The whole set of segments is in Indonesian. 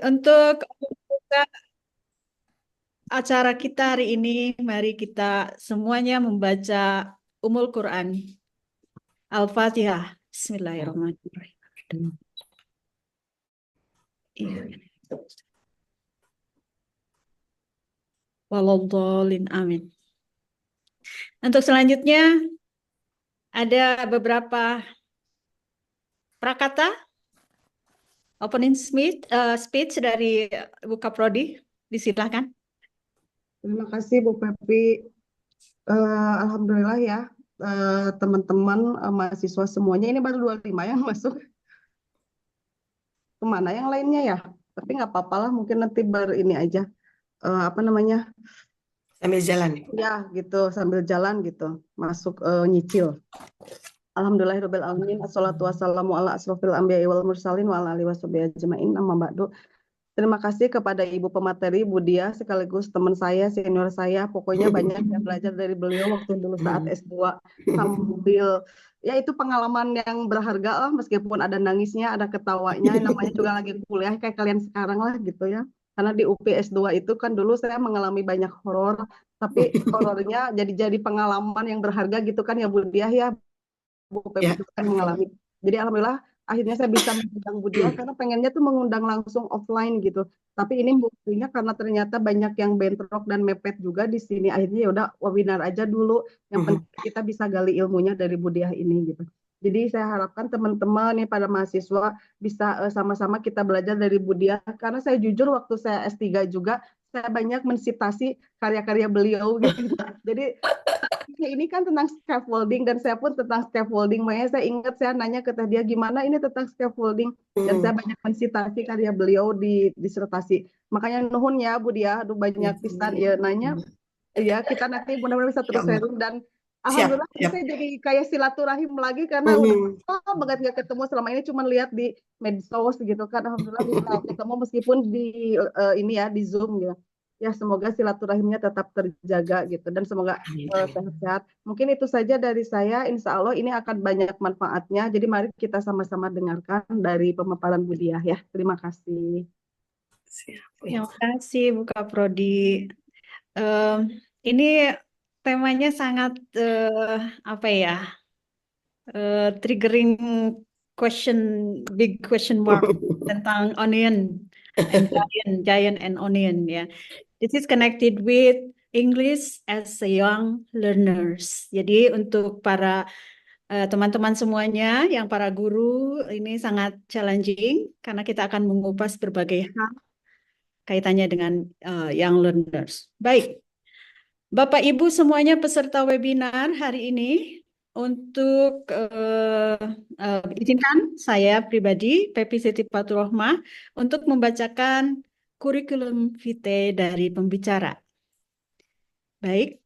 untuk membuka acara kita hari ini, mari kita semuanya membaca Ummul Quran. Al-Fatihah. Bismillahirrahmanirrahim. Iya. Waladhdallin. Amin. Untuk selanjutnya ada beberapa prakata opening speech dari Ibu Kaprodi. Disilahkan. Terima kasih Bu Pepi. Alhamdulillah ya teman-teman mahasiswa semuanya ini baru 25 yang masuk. Kemana yang lainnya ya? Tapi nggak apa-apa lah, mungkin nanti ini aja apa namanya Sambil jalan. ya gitu sambil jalan gitu masuk nyicil. Alhamdulillahirabbil alamin. Assalatu wassalamu ala asrofil anbiya'i wal mursalin wa ala alihi washabihi ajmain. Amma ba'du. Terima kasih kepada Ibu pemateri Bu Dia sekaligus teman saya, senior saya. Pokoknya banyak yang belajar dari beliau waktu dulu saat S2 sambil ya itu pengalaman yang berharga lah, meskipun ada nangisnya, ada ketawanya, namanya juga lagi kuliah kayak kalian sekarang lah gitu ya. Karena di UP S2 itu kan dulu saya mengalami banyak horor, tapi horornya jadi pengalaman yang berharga gitu kan ya Bu Dia ya. Bu Pepi Ya. juga kan mengalami. Jadi alhamdulillah akhirnya saya bisa mengundang Bu Dia karena pengennya tuh mengundang langsung offline gitu. Tapi ini buktinya karena ternyata banyak yang bentrok dan mepet juga di sini. Akhirnya ya udah webinar aja dulu. Yang penting kita bisa gali ilmunya dari Bu Dia ini gitu. Jadi saya harapkan teman-teman nih pada mahasiswa bisa sama-sama kita belajar dari Bu Dia karena saya jujur waktu saya S3 juga saya banyak mensitasi karya-karya beliau gitu. Jadi ini kan tentang scaffolding dan saya pun tentang scaffolding. Makanya saya ingat saya nanya ke Teh Dia gimana ini tentang scaffolding dan saya banyak mensitasi karya beliau di disertasi. Makanya nuhun ya Bu Dia, aduh banyak pisan ya nanya. Ya kita nanti mudah-mudahan bisa terus sharing dan alhamdulillah saya jadi kayak silaturahim lagi karena udah lama banget nggak ketemu selama ini cuma lihat di medsos gitu kan. Alhamdulillah bisa ketemu meskipun di ini ya di Zoom gitu. Ya semoga silaturahimnya tetap terjaga gitu dan semoga sehat-sehat. Mungkin itu saja dari saya. Insya Allah ini akan banyak manfaatnya. Jadi mari kita sama-sama dengarkan dari pemaparan Bu Diah ya. Terima kasih. Terima kasih Bu Kaprodi. Ini temanya sangat apa ya? Triggering question, big question mark tentang onion and giant and onion ya. This is connected with English as a young learners. Jadi untuk para teman-teman semuanya, yang para guru ini sangat challenging karena kita akan mengupas berbagai hal kaitannya dengan young learners. Baik, Bapak Ibu semuanya peserta webinar hari ini, untuk izinkan saya pribadi, Pepi Siti Fathurrohmah, untuk membacakan kurikulum vitae dari pembicara. Baik,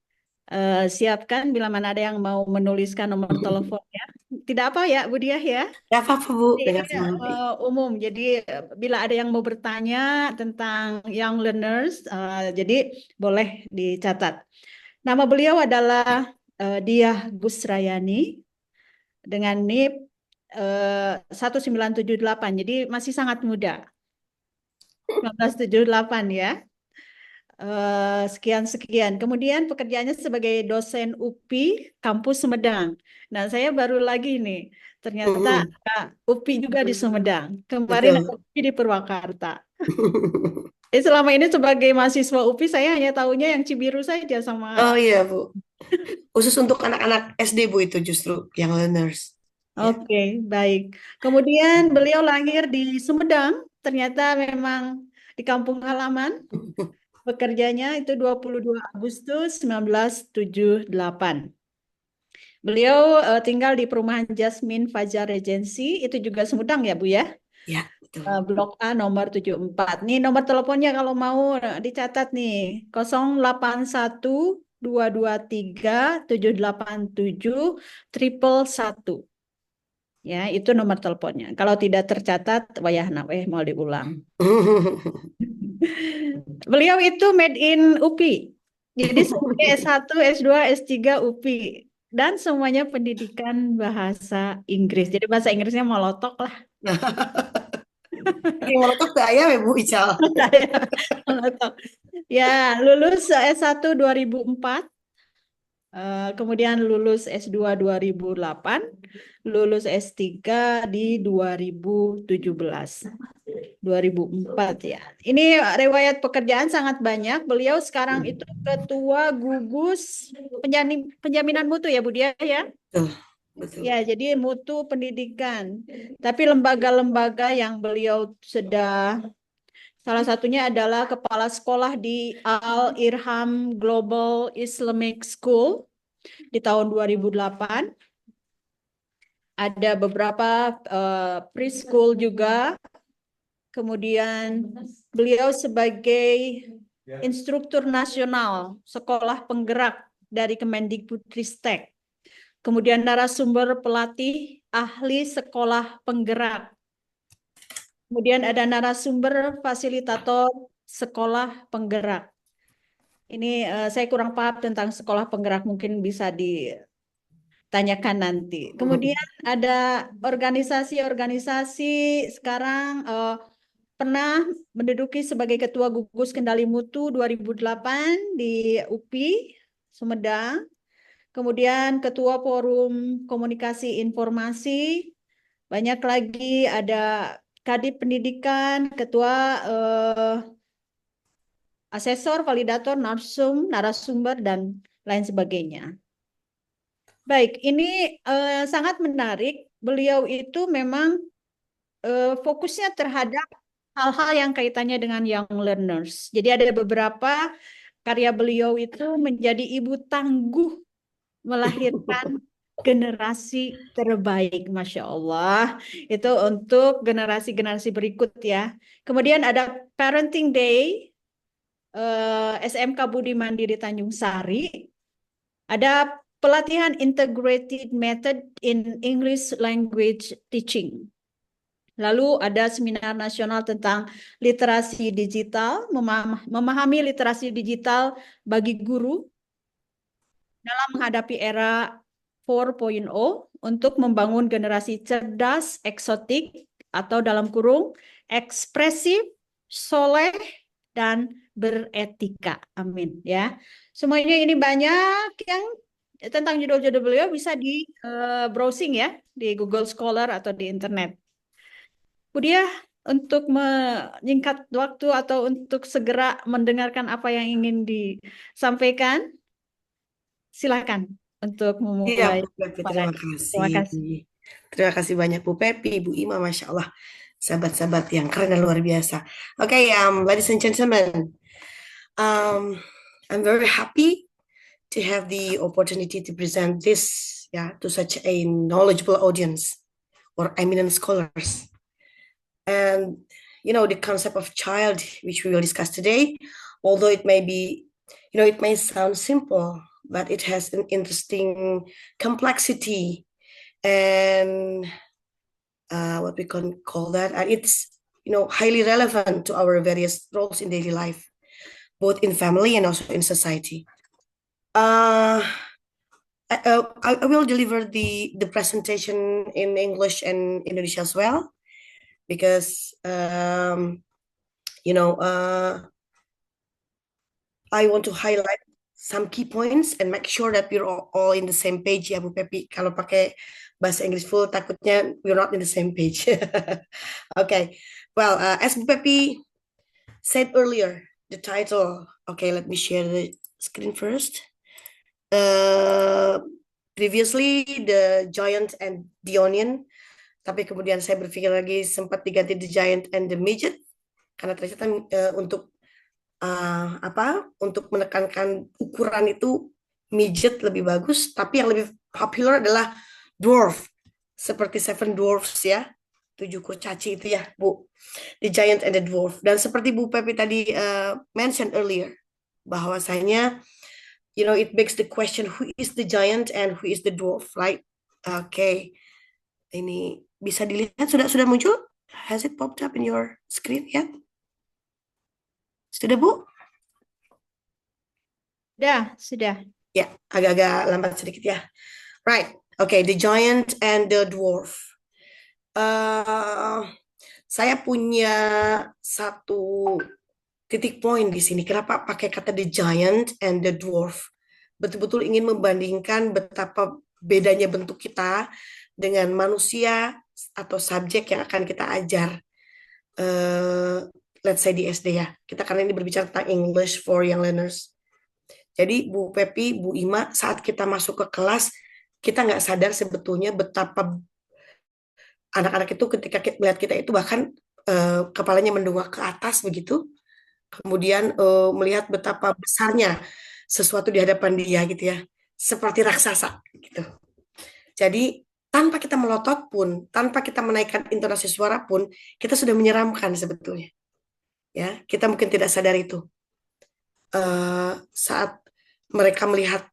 siapkan bila mana ada yang mau menuliskan nomor teleponnya. Tidak apa ya, Bu Diah ya? Tidak apa-apa Bu, Ini dengan senang hati. umum. Jadi bila ada yang mau bertanya tentang young learners, jadi boleh dicatat. Nama beliau adalah Diah Busrayani dengan NIP 1978. Jadi masih sangat muda. 1978 ya. Sekian. Kemudian pekerjaannya sebagai dosen UPI Kampus Sumedang. Nah, saya baru lagi nih. Ternyata UPI juga di Sumedang. Kemarin Betul. UPI di Purwakarta. Selama ini sebagai mahasiswa UPI saya hanya tahunya yang Cibiru saja sama. Oh iya Bu. Khusus untuk anak-anak SD Bu itu justru yang learners. Oke, baik. Kemudian beliau lahir di Sumedang, ternyata memang di kampung halaman. Bekerjanya itu 22 Agustus 1978. Beliau tinggal di perumahan Jasmine Fajar Regency, itu juga Sumedang ya Bu ya? Ya, betul. Blok A nomor 74. Nih nomor teleponnya kalau mau dicatat nih, 081 223 787 111. Ya, itu nomor teleponnya. Kalau tidak tercatat, wayah naweh mau diulang. Beliau itu made in UPI. Jadi sebagai S1, S2, S3 UPI. Dan semuanya pendidikan bahasa Inggris. Jadi bahasa Inggrisnya molotok lah. Yang meletup ke ayam ya Bu Ical. Saya Molotov. Ya, lulus S1 2004, kemudian lulus S2 2008, lulus S3 di 2017. 2004 ya. Ini riwayat pekerjaan sangat banyak. Beliau sekarang itu ketua gugus penjaminan mutu ya Bu Dia ya. Betul, betul. Ya, jadi mutu pendidikan. Tapi lembaga-lembaga yang beliau sudah salah satunya adalah kepala sekolah di Al-Irham Global Islamic School di tahun 2008. Ada beberapa preschool juga. Kemudian beliau sebagai instruktur nasional sekolah penggerak dari Kemendikbudristek. Kemudian narasumber pelatih ahli sekolah penggerak. Kemudian ada narasumber fasilitator sekolah penggerak. Ini saya kurang paham tentang sekolah penggerak, mungkin bisa ditanyakan nanti. Kemudian ada organisasi-organisasi sekarang pernah menduduki sebagai Ketua Gugus Kendali Mutu 2008 di UPI Sumedang. Kemudian Ketua Forum Komunikasi Informasi. Banyak lagi, ada Kadip Pendidikan, Ketua Asesor, Validator, Narsum, Narasumber, dan lain sebagainya. Baik, ini sangat menarik. Beliau itu memang fokusnya terhadap hal-hal yang kaitannya dengan young learners. Jadi ada beberapa karya beliau itu menjadi ibu tangguh melahirkan generasi terbaik, Masya Allah. Itu untuk generasi-generasi berikut ya. Kemudian ada Parenting Day, SMK Budi Mandiri Tanjung Sari. Ada pelatihan Integrated Method in English Language Teaching. Lalu ada seminar nasional tentang literasi digital, memahami literasi digital bagi guru dalam menghadapi era 4.0 untuk membangun generasi cerdas, eksotik, atau dalam kurung, ekspresif, soleh, dan beretika. Amin. Ya, semuanya ini banyak yang tentang judul-judul beliau bisa di browsing ya di Google Scholar atau di internet. Budia, untuk menyingkat waktu atau untuk segera mendengarkan apa yang ingin disampaikan, silakan untuk Iya, memulai. Bu Pepi, Terima terima kasih. kasih. Terima kasih banyak Bu Pepi, Bu Ima, Masya Allah. Sahabat-sahabat yang keren dan luar biasa. Okay, ladies and gentlemen, I'm very happy to have the opportunity to present this to such a knowledgeable audience or eminent scholars. And the concept of child, which we will discuss today, although it may be, it may sound simple, but it has an interesting complexity and what we can call that. And it's, highly relevant to our various roles in daily life, both in family and also in society. I will deliver the presentation in English and Indonesia as well, because I want to highlight some key points and make sure that we're all in the same page ya Bu Pepi. Kalau pakai bahasa Inggris full takutnya we're not in the same page. Okay. Well, as Bu Pepi said earlier, the title. Okay, let me share the screen first. Previously the Giant and the Onion, tapi kemudian saya berpikir lagi sempat diganti The Giant and the Midget karena ternyata untuk untuk menekankan ukuran itu midget lebih bagus, tapi yang lebih populer adalah dwarf, seperti Seven Dwarfs ya, 7 kurcaci itu ya Bu, The Giant and the Dwarf. Dan seperti Bu Pepi tadi mention earlier, bahwasanya it begs the question, who is the giant and who is the dwarf, right? Okay, ini bisa dilihat, sudah muncul? Has it popped up in your screen yet? Sudah Bu? Sudah. Ya, agak-agak lambat sedikit ya. Right. Okay, the giant and the dwarf. Saya punya satu titik poin di sini. Kenapa pakai kata the giant and the dwarf? Betul-betul ingin membandingkan betapa bedanya bentuk kita dengan manusia atau subjek yang akan kita ajar. Let's say di SD ya. Kita karena ini berbicara tentang English for Young Learners. Jadi Bu Pepi, Bu Ima, saat kita masuk ke kelas, kita nggak sadar sebetulnya betapa anak-anak itu ketika melihat kita itu bahkan kepalanya mendongak ke atas begitu. Kemudian melihat betapa besarnya sesuatu di hadapan dia gitu ya. Seperti raksasa gitu. Jadi tanpa kita melotot pun, tanpa kita menaikkan intonasi suara pun, kita sudah menyeramkan sebetulnya. Ya, kita mungkin tidak sadar itu. Saat mereka melihat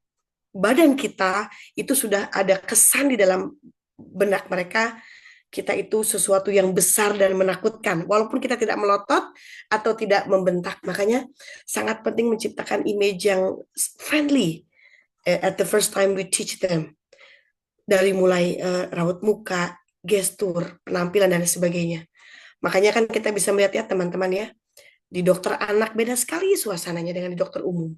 badan kita, itu sudah ada kesan di dalam benak mereka, kita itu sesuatu yang besar dan menakutkan. Walaupun kita tidak melotot atau tidak membentak. Makanya sangat penting menciptakan image yang friendly at the first time we teach them. Dari mulai raut muka, gestur, penampilan, dan sebagainya. Makanya kan kita bisa melihat ya teman-teman ya, di dokter anak beda sekali suasananya dengan di dokter umum.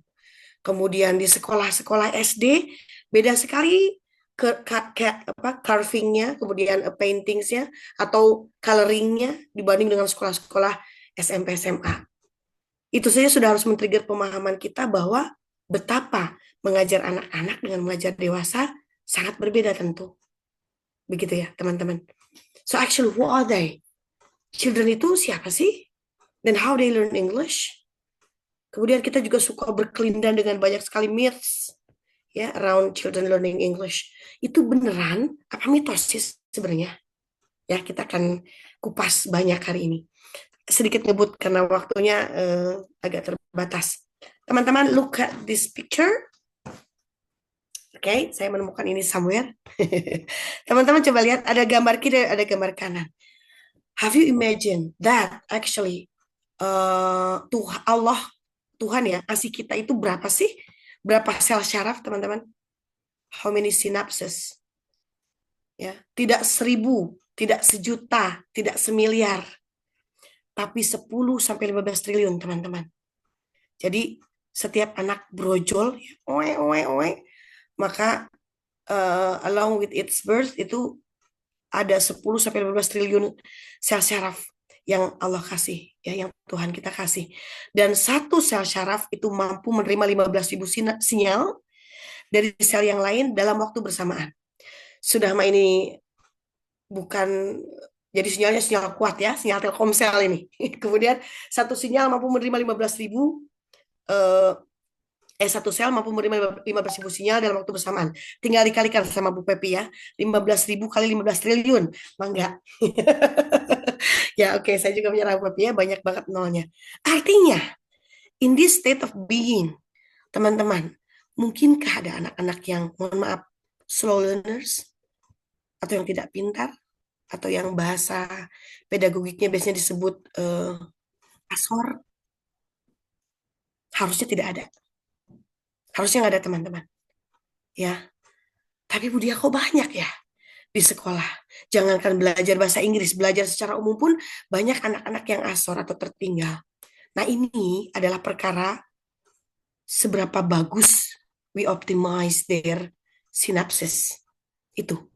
Kemudian di sekolah-sekolah SD beda sekali carvingnya, kemudian paintingsnya atau coloringnya dibanding dengan sekolah-sekolah SMP SMA. Itu saja sudah harus men-trigger pemahaman kita bahwa betapa mengajar anak-anak dengan mengajar dewasa sangat berbeda tentu. Begitu ya teman-teman. So actually who are they? Children itu siapa sih? Dan how they learn English? Kemudian kita juga suka berkelindan dengan banyak sekali myths ya around children learning English. Itu beneran apa mitos sih sebenarnya? Ya, kita akan kupas banyak hari ini. Sedikit ngebut karena waktunya agak terbatas. Teman-teman, look at this picture. Oke, saya menemukan ini somewhere. Teman-teman coba lihat, ada gambar kiri, ada gambar kanan. Have you imagined that actually Tuhan ya, kasih kita itu berapa sih? Berapa sel syaraf, teman-teman? How many synapses? Ya, tidak 1.000, tidak 1.000.000, tidak 1.000.000.000, tapi 10 sampai 15 triliun, teman-teman. Jadi setiap anak brojol, maka along with its birth itu ada 10 sampai 15 triliun sel syaraf yang Allah kasih, ya, yang Tuhan kita kasih. Dan satu sel syaraf itu mampu menerima 15.000 sinyal dari sel yang lain dalam waktu bersamaan. Sudah ini bukan, jadi sinyalnya sinyal kuat ya, sinyal Telkomsel ini. Kemudian satu sinyal mampu menerima 15.000, satu sel mampu menerima 15.000 sinyal dalam waktu bersamaan. Tinggal dikalikan sama Bu Pepi ya, 15.000 kali 15 triliun, mangga. Ya oke, saya juga menyerah Bu Pepi ya, banyak banget nolnya. Artinya, in this state of being, teman-teman, mungkinkah ada anak-anak yang, mohon maaf, slow learners, atau yang tidak pintar, atau yang bahasa pedagogiknya biasanya disebut asor? Harusnya tidak ada. Harusnya nggak ada, teman-teman. Ya, tapi Bu Dia kok banyak ya di sekolah. Jangankan belajar bahasa Inggris, belajar secara umum pun banyak anak-anak yang asor atau tertinggal. Nah ini adalah perkara seberapa bagus we optimize their synapses. Itu.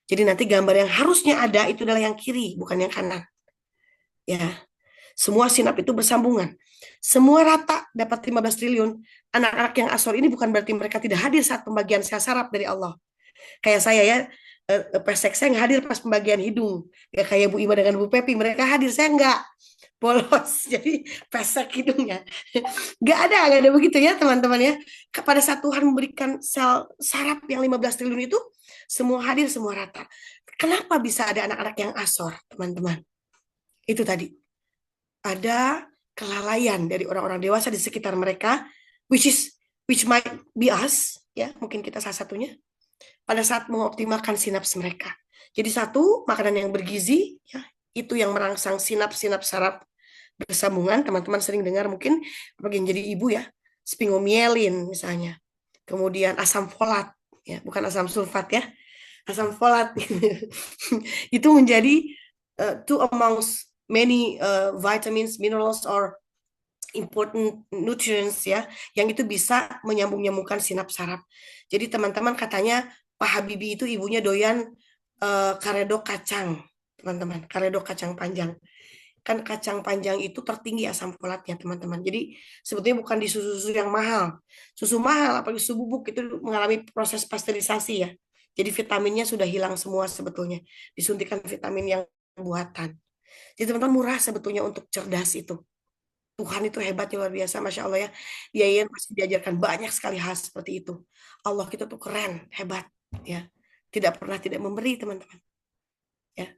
Jadi nanti gambar yang harusnya ada itu adalah yang kiri, bukan yang kanan. Ya, semua sinap itu bersambungan. Semua rata dapat 15 triliun. Anak-anak yang asor ini bukan berarti mereka tidak hadir saat pembagian sel saraf dari Allah. Kayak saya ya, pesek saya nggak hadir pas pembagian hidung. Ya kayak Bu Ima dengan Bu Pepi, mereka hadir, saya nggak. Polos, jadi pesek hidungnya. Nggak ada begitu ya teman-teman ya. Pada saat Tuhan memberikan sel saraf yang 15 triliun itu, semua hadir, semua rata. Kenapa bisa ada anak-anak yang asor, teman-teman? Itu tadi. Ada kelalaian dari orang-orang dewasa di sekitar mereka, which might be us, ya, mungkin kita salah satunya, pada saat mengoptimalkan sinaps mereka. Jadi satu, makanan yang bergizi, ya, itu yang merangsang sinaps-sinaps saraf bersambungan. Teman-teman sering dengar mungkin bagi yang jadi ibu ya, sphingomyelin misalnya. Kemudian asam folat, ya, bukan asam sulfat ya, asam folat. Itu menjadi two amongst many vitamins, minerals, or important nutrients ya, yang itu bisa menyambung-nyambungkan sinap saraf. Jadi teman-teman katanya Pak Habibie itu ibunya doyan karedok kacang, teman-teman, karedok kacang panjang. Kan kacang panjang itu tertinggi asam folatnya, teman-teman. Jadi sebetulnya bukan di susu-susu yang mahal. Susu mahal, apalagi susu bubuk itu mengalami proses pasteurisasi ya. Jadi vitaminnya sudah hilang semua sebetulnya. Disuntikan vitamin yang buatan. Jadi teman-teman murah sebetulnya untuk cerdas itu. Tuhan itu hebat luar biasa, Masya Allah ya. Dia masih diajarkan banyak sekali hal seperti itu. Allah kita tuh keren, hebat ya. Tidak pernah tidak memberi, teman-teman. Ya.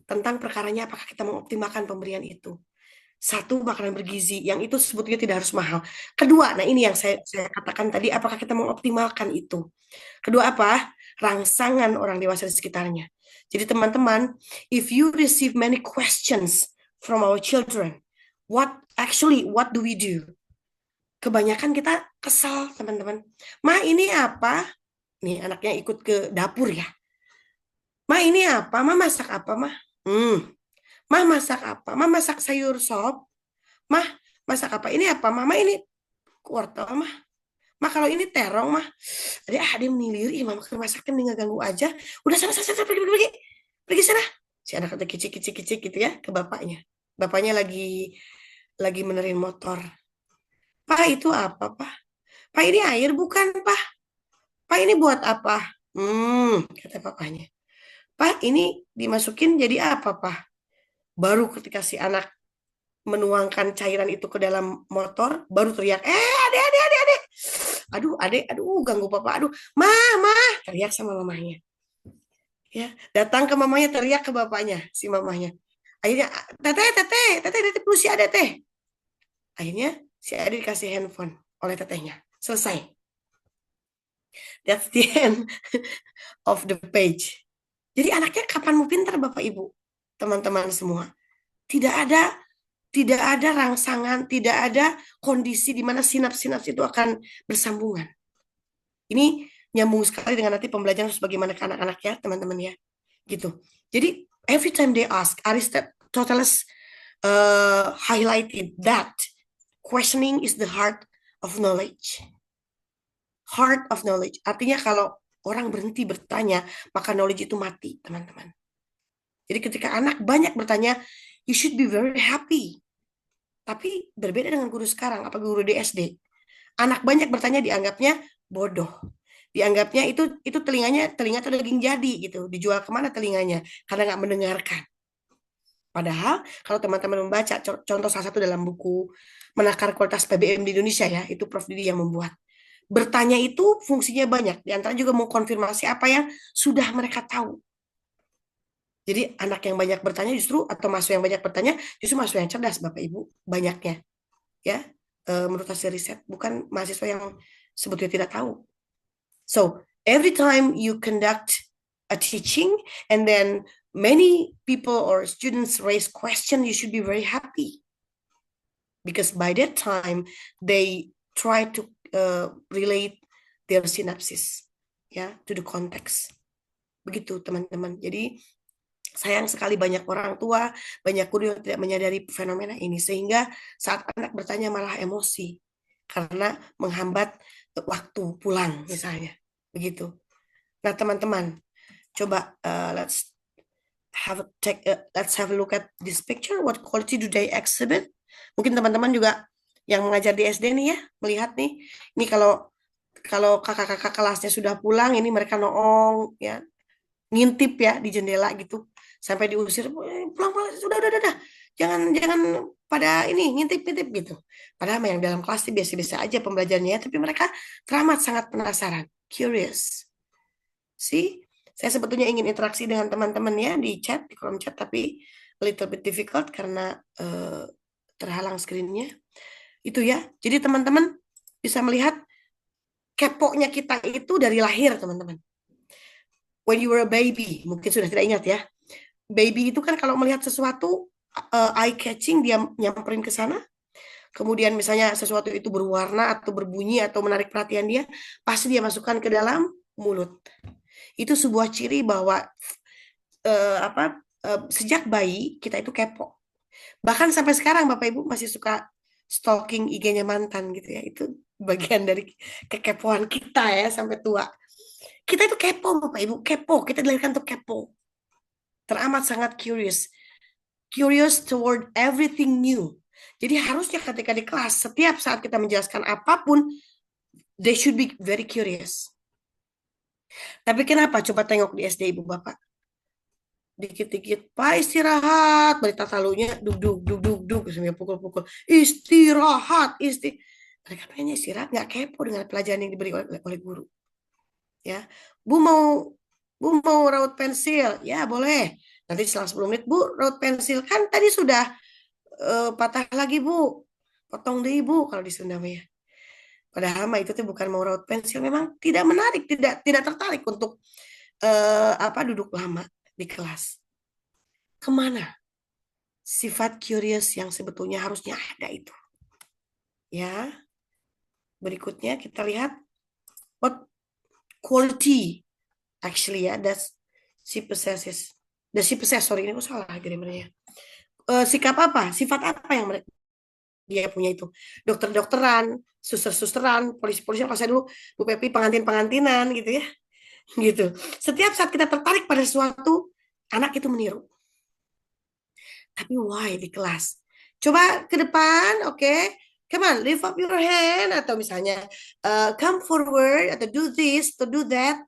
Tentang perkaranya apakah kita mengoptimalkan pemberian itu. Satu, makanan bergizi, yang itu sebetulnya tidak harus mahal. Kedua, nah ini yang saya katakan tadi, apakah kita mengoptimalkan itu. Kedua apa? Rangsangan orang dewasa di sekitarnya. Jadi teman-teman, if you receive many questions from our children, what do we do? Kebanyakan kita kesal, teman-teman. Ma, ini apa? Nih, anaknya ikut ke dapur ya. Ma, ini apa? Ma, masak apa, Ma? Ma, masak apa? Ma, masak sayur sop. Ma, masak apa? Ini apa, Mama? Ini wortel, Ma. Ma, kalau ini terong, Ma. Dia menilir, Mama ke rumah sakit, nggak ganggu aja. Udah sana, pergi. Pergi sana. Si anak kecil kicik gitu ya, ke bapaknya. Bapaknya lagi benerin motor. Pak, itu apa, Pak? Pak, ini air bukan, Pak? Pak, ini buat apa? Kata papanya. Pak, ini dimasukin jadi apa, Pak? Baru ketika si anak menuangkan cairan itu ke dalam motor, baru teriak, adek. Aduh, ganggu papa. Aduh, mama, teriak sama mamanya. Ya, datang ke mamanya, teriak ke bapaknya, si mamanya. Akhirnya, teteh, perlu si adek, teh. Akhirnya, si adek dikasih handphone oleh tetehnya. Selesai. That's the end of the page. Jadi anaknya kapan mau pintar, Bapak Ibu? Teman-teman semua. Tidak ada rangsangan, tidak ada kondisi di mana sinaps-sinaps itu akan bersambungan. Ini nyambung sekali dengan nanti pembelajaran bagaimana ke anak-anak ya, teman-teman ya. Gitu. Jadi, every time they ask, Aristoteles highlighted that questioning is the heart of knowledge. Heart of knowledge. Artinya kalau orang berhenti bertanya, maka knowledge itu mati, teman-teman. Jadi ketika anak banyak bertanya, you should be very happy. Tapi berbeda dengan guru sekarang, apa guru di SD. Anak banyak bertanya dianggapnya bodoh. Dianggapnya itu telinga itu daging jadi gitu. Dijual kemana telinganya? Karena nggak mendengarkan. Padahal kalau teman-teman membaca contoh salah satu dalam buku Menakar Kualitas PBM di Indonesia ya, itu Prof. Didi yang membuat. Bertanya itu fungsinya banyak. Di antara juga mengkonfirmasi apa yang sudah mereka tahu. Jadi anak yang banyak bertanya justru, atau mahasiswa yang banyak bertanya, justru mahasiswa yang cerdas, Bapak Ibu, banyaknya. Ya, menurut hasil riset, bukan mahasiswa yang sebetulnya tidak tahu. So, every time you conduct a teaching, and then many people or students raise questions, you should be very happy. Because by that time, they try to relate their synapses ya to the context. Begitu teman-teman. Jadi sayang sekali banyak orang tua, banyak guru yang tidak menyadari fenomena ini sehingga saat anak bertanya malah emosi karena menghambat waktu pulang misalnya. Begitu. Nah, teman-teman, coba let's have a look at this picture. What quality do they exhibit? Mungkin teman-teman juga yang mengajar di SD nih ya, melihat nih. Ini kalau kakak-kakak kelasnya sudah pulang, ini mereka noong ya, ngintip ya di jendela gitu. Sampai diusir, pulang, sudah. Jangan pada ini ngintip gitu. Padahal yang dalam kelas itu biasa-biasa aja pembelajarannya, tapi mereka teramat sangat penasaran, curious. Saya sebetulnya ingin interaksi dengan teman-teman ya di kolom chat, tapi a little bit difficult karena terhalang screen-nya. Itu ya. Jadi teman-teman bisa melihat keponya kita itu dari lahir, teman-teman. When you were a baby, mungkin sudah tidak ingat ya. Baby itu kan kalau melihat sesuatu eye catching, dia nyamperin ke sana. Kemudian misalnya sesuatu itu berwarna atau berbunyi atau menarik perhatian dia, pasti dia masukkan ke dalam mulut. Itu sebuah ciri bahwa sejak bayi kita itu kepo. Bahkan sampai sekarang Bapak Ibu masih suka stalking IG-nya mantan gitu ya. Itu bagian dari kekepoan kita ya sampai tua. Kita itu kepo Bapak Ibu, kepo. Kita dilahirkan untuk kepo. Teramat sangat curious. Curious toward everything new. Jadi harusnya ketika di kelas, setiap saat kita menjelaskan apapun, they should be very curious. Tapi kenapa? Coba tengok di SD Ibu Bapak. Dikit-dikit, Pak istirahat. Berita talunya duk sambil pukul-pukul. Istirahat, Mereka pengennya istirahat, nggak kepo dengan pelajaran yang diberi oleh guru. Ya, Bu mau raut pensil, ya boleh. Nanti selang 10 menit, Bu raut pensil kan tadi sudah patah lagi Bu, potong deh Bu kalau di Sunda ya. Padahal mah itu tuh bukan mau raut pensil, memang tidak menarik, tidak tertarik untuk duduk lama di kelas. Kemana sifat curious yang sebetulnya harusnya ada itu? Ya, berikutnya kita lihat what quality actually ya she possesses. Sorry ini aku salah grammarnya. Sikap apa? Sifat apa yang dia punya itu? Dokter-dokteran, suster-susteran, polisi-polisian, kalau saya dulu Bu Pepi pengantin-pengantinan gitu ya. Gitu. Setiap saat kita tertarik pada sesuatu, anak itu meniru. Tapi why di kelas? Coba ke depan, oke? Come on, lift up your hand atau misalnya come forward atau do this atau do that.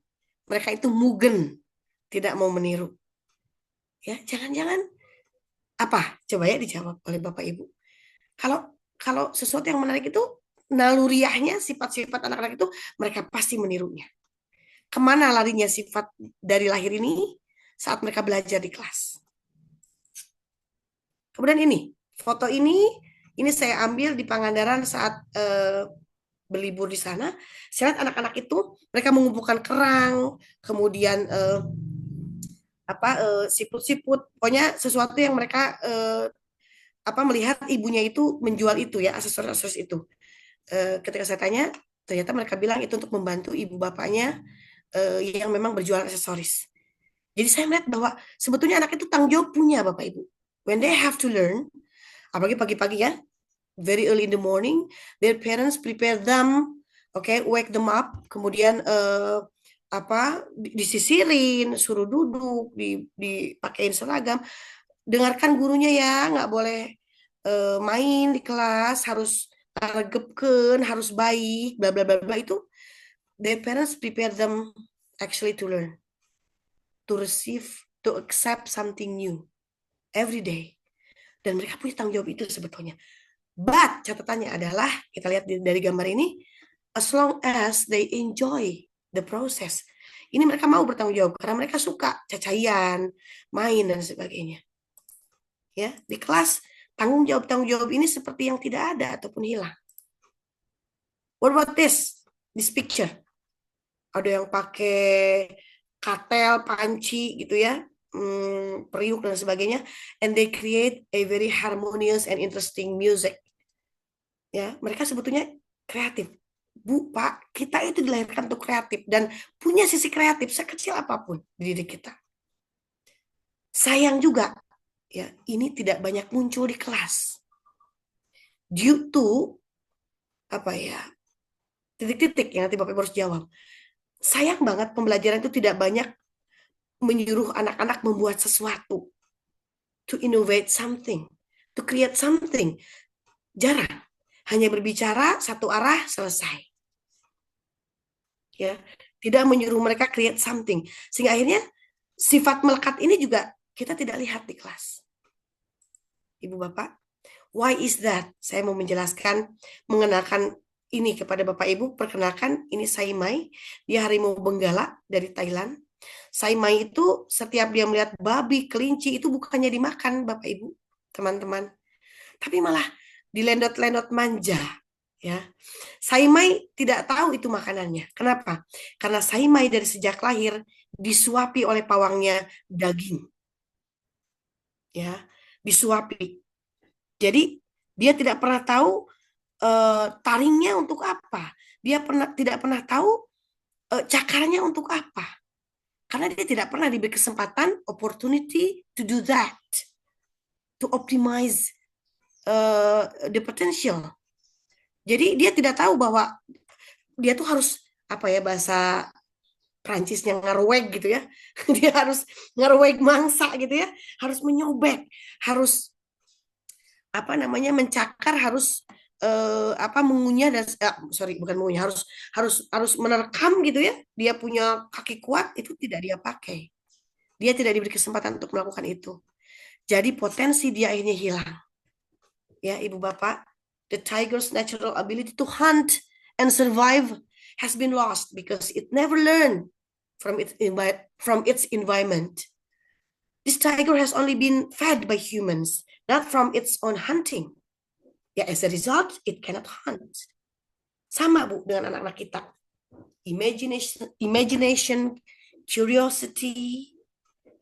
Mereka itu mugen, tidak mau meniru. Ya, jangan-jangan apa? Coba ya dijawab oleh Bapak Ibu. Kalau sesuatu yang menarik itu naluriahnya, sifat-sifat anak-anak itu mereka pasti menirunya. Kemana larinya sifat dari lahir ini saat mereka belajar di kelas? Kemudian foto ini saya ambil di Pangandaran saat berlibur di sana. Saya lihat anak-anak itu mereka mengumpulkan kerang, kemudian siput-siput, pokoknya sesuatu yang mereka melihat ibunya itu menjual itu ya, aksesoris itu. Ketika saya tanya, ternyata mereka bilang itu untuk membantu ibu bapaknya yang memang berjual aksesoris. Jadi saya melihat bahwa sebetulnya anak itu tanggung jawab punya Bapak Ibu. When they have to learn, apalagi pagi-pagi ya, very early in the morning, their parents prepare them, wake them up, kemudian disisirin, suruh duduk, dipakein seragam, dengarkan gurunya ya, nggak boleh main di kelas, harus regepkeun, harus baik, bla bla bla bla itu. Their parents prepare them actually to learn, to receive, to accept something new every day. Dan mereka punya tanggung jawab itu sebetulnya. But catatannya adalah, kita lihat dari gambar ini, as long as they enjoy the process. Ini mereka mau bertanggung jawab karena mereka suka cacayan, main dan sebagainya. Ya, di kelas tanggung jawab ini seperti yang tidak ada ataupun hilang. What about this picture? Ada yang pakai katel, panci gitu ya, periuk dan sebagainya, and they create a very harmonious and interesting music. Ya, mereka sebetulnya kreatif. Bu, Pak, kita itu dilahirkan untuk kreatif dan punya sisi kreatif sekecil apapun di diri kita. Sayang juga, ya, ini tidak banyak muncul di kelas. Due to titik-titik yang nanti Bapak Ibu harus jawab. Sayang banget pembelajaran itu tidak banyak menyuruh anak-anak membuat sesuatu, to innovate something, to create something. Jarang. Hanya berbicara satu arah, selesai. Ya, tidak menyuruh mereka create something. Sehingga akhirnya sifat melekat ini juga kita tidak lihat di kelas. Ibu Bapak, why is that? Saya mau menjelaskan, mengenalkan ini kepada Bapak Ibu. Perkenalkan, ini Saimai. Dia harimau benggala dari Thailand. Saimai itu setiap dia melihat babi, kelinci, itu bukannya dimakan Bapak Ibu, teman-teman. Tapi malah dilendot-lendot manja. Ya, Saimai tidak tahu itu makanannya. Kenapa? Karena Saimai dari sejak lahir disuapi oleh pawangnya daging. Ya, disuapi. Jadi dia tidak pernah tahu taringnya untuk apa. Dia tidak pernah tahu cakarnya untuk apa. Karena dia tidak pernah diberi kesempatan, opportunity to do that, to optimize the potential. Jadi dia tidak tahu bahwa dia tuh harus apa ya, bahasa Prancisnya ngerweg gitu ya. Dia harus ngerweg mangsa gitu ya, harus menyobek, harus apa namanya, mencakar, harus mengunyah dan bukan mengunyah, harus menerkam gitu ya. Dia punya kaki kuat, itu tidak dia pakai. Dia tidak diberi kesempatan untuk melakukan itu. Jadi potensi dia akhirnya hilang. Ya, Ibu Bapak, the tiger's natural ability to hunt and survive has been lost because it never learned from its environment. This tiger has only been fed by humans, not from its own hunting. Ya, as a result, it cannot hunt. Sama, Bu, dengan anak-anak kita. Imagination, curiosity,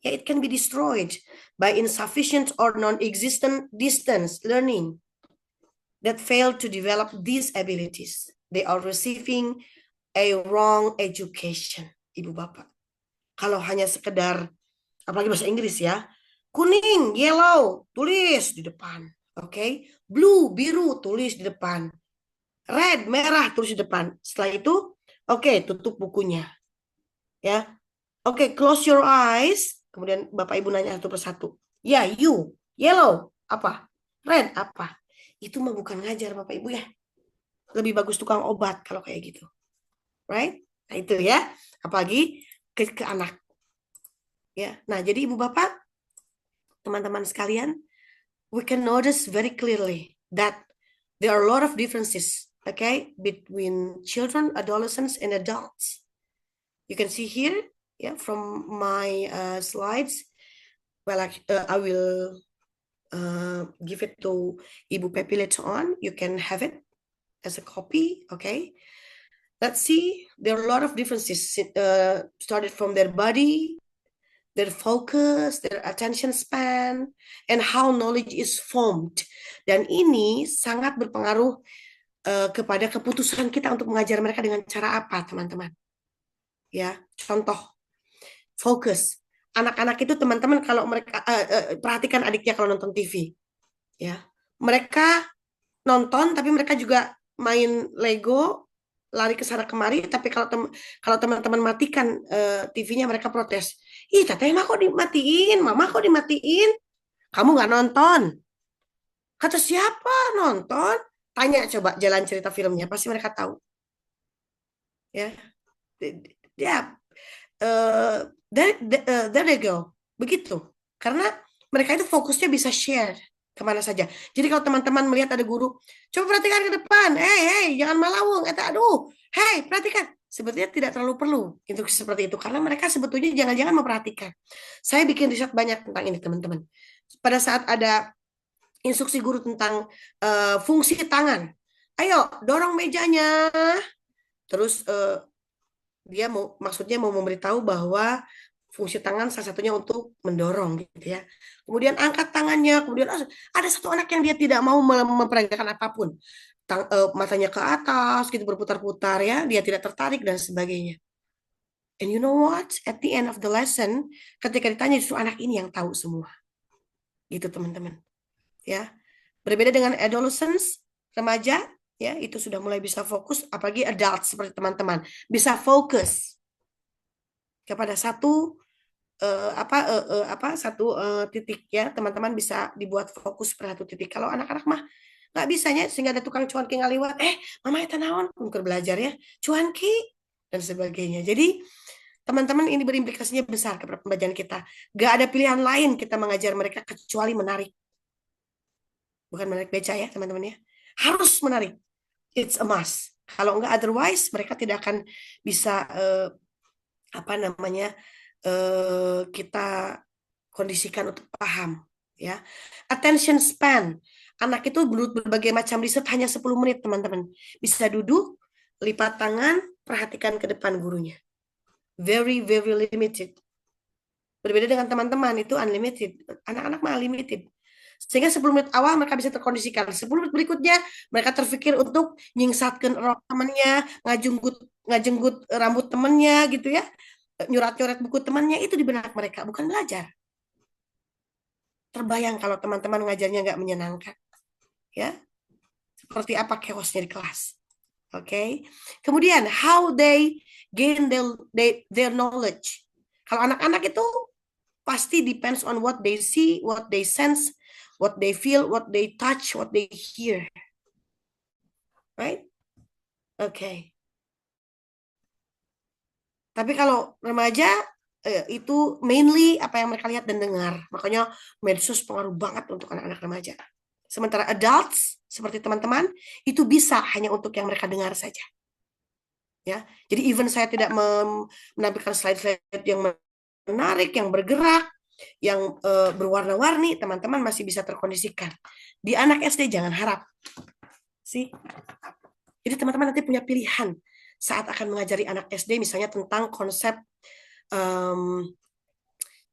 yeah, it can be destroyed by insufficient or non-existent distance learning that fail to develop these abilities. They are receiving a wrong education, Ibu Bapak. Kalau hanya sekedar, apalagi bahasa Inggris ya, kuning, yellow, tulis di depan. Oke, blue, biru, tulis di depan. Red, merah, tulis di depan. Setelah itu, oke, tutup bukunya. Ya, oke, close your eyes. Kemudian Bapak Ibu nanya satu persatu. Ya, you, yellow, apa? Red, apa? Itu mah bukan ngajar Bapak Ibu ya. Lebih bagus tukang obat kalau kayak gitu. Right? Nah itu ya. Apalagi ke anak. Ya. Nah, jadi Ibu Bapak, teman-teman sekalian, we can notice very clearly that there are a lot of differences, okay, between children, adolescents, and adults. You can see here, yeah, from my slides. Well, I will give it to Ibu Pepi later on. You can have it as a copy, okay? Let's see, there are a lot of differences started from their body, their focus, their attention span, and how knowledge is formed. Dan ini sangat berpengaruh kepada keputusan kita untuk mengajar mereka dengan cara apa, teman-teman. Ya, contoh, fokus. Anak-anak itu, teman-teman, kalau mereka perhatikan adiknya kalau nonton TV, ya, mereka nonton, tapi mereka juga main Lego, lari ke sana kemari. Tapi kalau teman-teman matikan TV-nya, mereka protes. Ih, teteh mah kok dimatiin, mama kok dimatiin, kamu nggak nonton. Kata siapa nonton? Tanya coba jalan cerita filmnya, pasti mereka tahu. Ya, there they go. Begitu. Karena mereka itu fokusnya bisa share kemana saja. Jadi kalau teman-teman melihat ada guru, coba perhatikan ke depan. Hey, jangan malawung. Aduh, hey, perhatikan. Sebetulnya tidak terlalu perlu untuk seperti itu. Karena mereka sebetulnya jangan-jangan memperhatikan. Saya bikin riset banyak tentang ini, teman-teman. Pada saat ada instruksi guru tentang fungsi tangan. Ayo, dorong mejanya. Terus dia maksudnya mau memberitahu bahwa fungsi tangan salah satunya untuk mendorong gitu ya. Kemudian angkat tangannya, kemudian ada satu anak yang dia tidak mau memperagakan apapun. Matanya ke atas gitu berputar-putar ya, dia tidak tertarik dan sebagainya. And you know what? At the end of the lesson, ketika ditanya justru anak ini yang tahu semua. Gitu teman-teman. Ya. Berbeda dengan adolescents, remaja, ya, itu sudah mulai bisa fokus, apalagi adult seperti teman-teman, bisa fokus kepada satu titik ya, teman-teman bisa dibuat fokus pada satu titik. Kalau anak-anak mah nggak bisanya, sehingga ada tukang cuanki ngaliwat, mama eta naon, mungkin belajar ya, cuanki dan sebagainya. Jadi teman-teman, ini berimplikasinya besar kepada pembelajaran kita. Gak ada pilihan lain kita mengajar mereka kecuali menarik. Bukan menarik beca ya teman-teman ya, harus menarik. It's a must. Kalau enggak, otherwise mereka tidak akan bisa kita kondisikan untuk paham ya. Attention span, anak itu menurut berbagai macam riset hanya 10 menit teman-teman. Bisa duduk, lipat tangan, perhatikan ke depan gurunya. Very very limited. Berbeda dengan teman-teman, itu unlimited. Anak-anak mah unlimited. Sehingga 10 menit awal mereka bisa terkondisikan. 10 menit berikutnya mereka terpikir untuk nyingsatkan rok temannya, ngajenggut rambut temannya gitu ya. nyurat-nyurat buku temannya itu di benak mereka, bukan belajar. Terbayang kalau teman-teman ngajarnya nggak menyenangkan, ya, seperti apa chaosnya di kelas. Oke. Kemudian how they gain their knowledge. Kalau anak-anak itu pasti depends on what they see, what they sense, what they feel, what they touch, what they hear. Right? Oke. Tapi kalau remaja itu mainly apa yang mereka lihat dan dengar. Makanya medsos pengaruh banget untuk anak-anak remaja. Sementara adults seperti teman-teman itu bisa hanya untuk yang mereka dengar saja. Ya. Jadi even saya tidak menampilkan slide-slide yang menarik, yang bergerak, yang berwarna-warni, teman-teman masih bisa terkondisikan. Di anak SD jangan harap. Sih. Jadi teman-teman nanti punya pilihan saat akan mengajari anak SD misalnya tentang konsep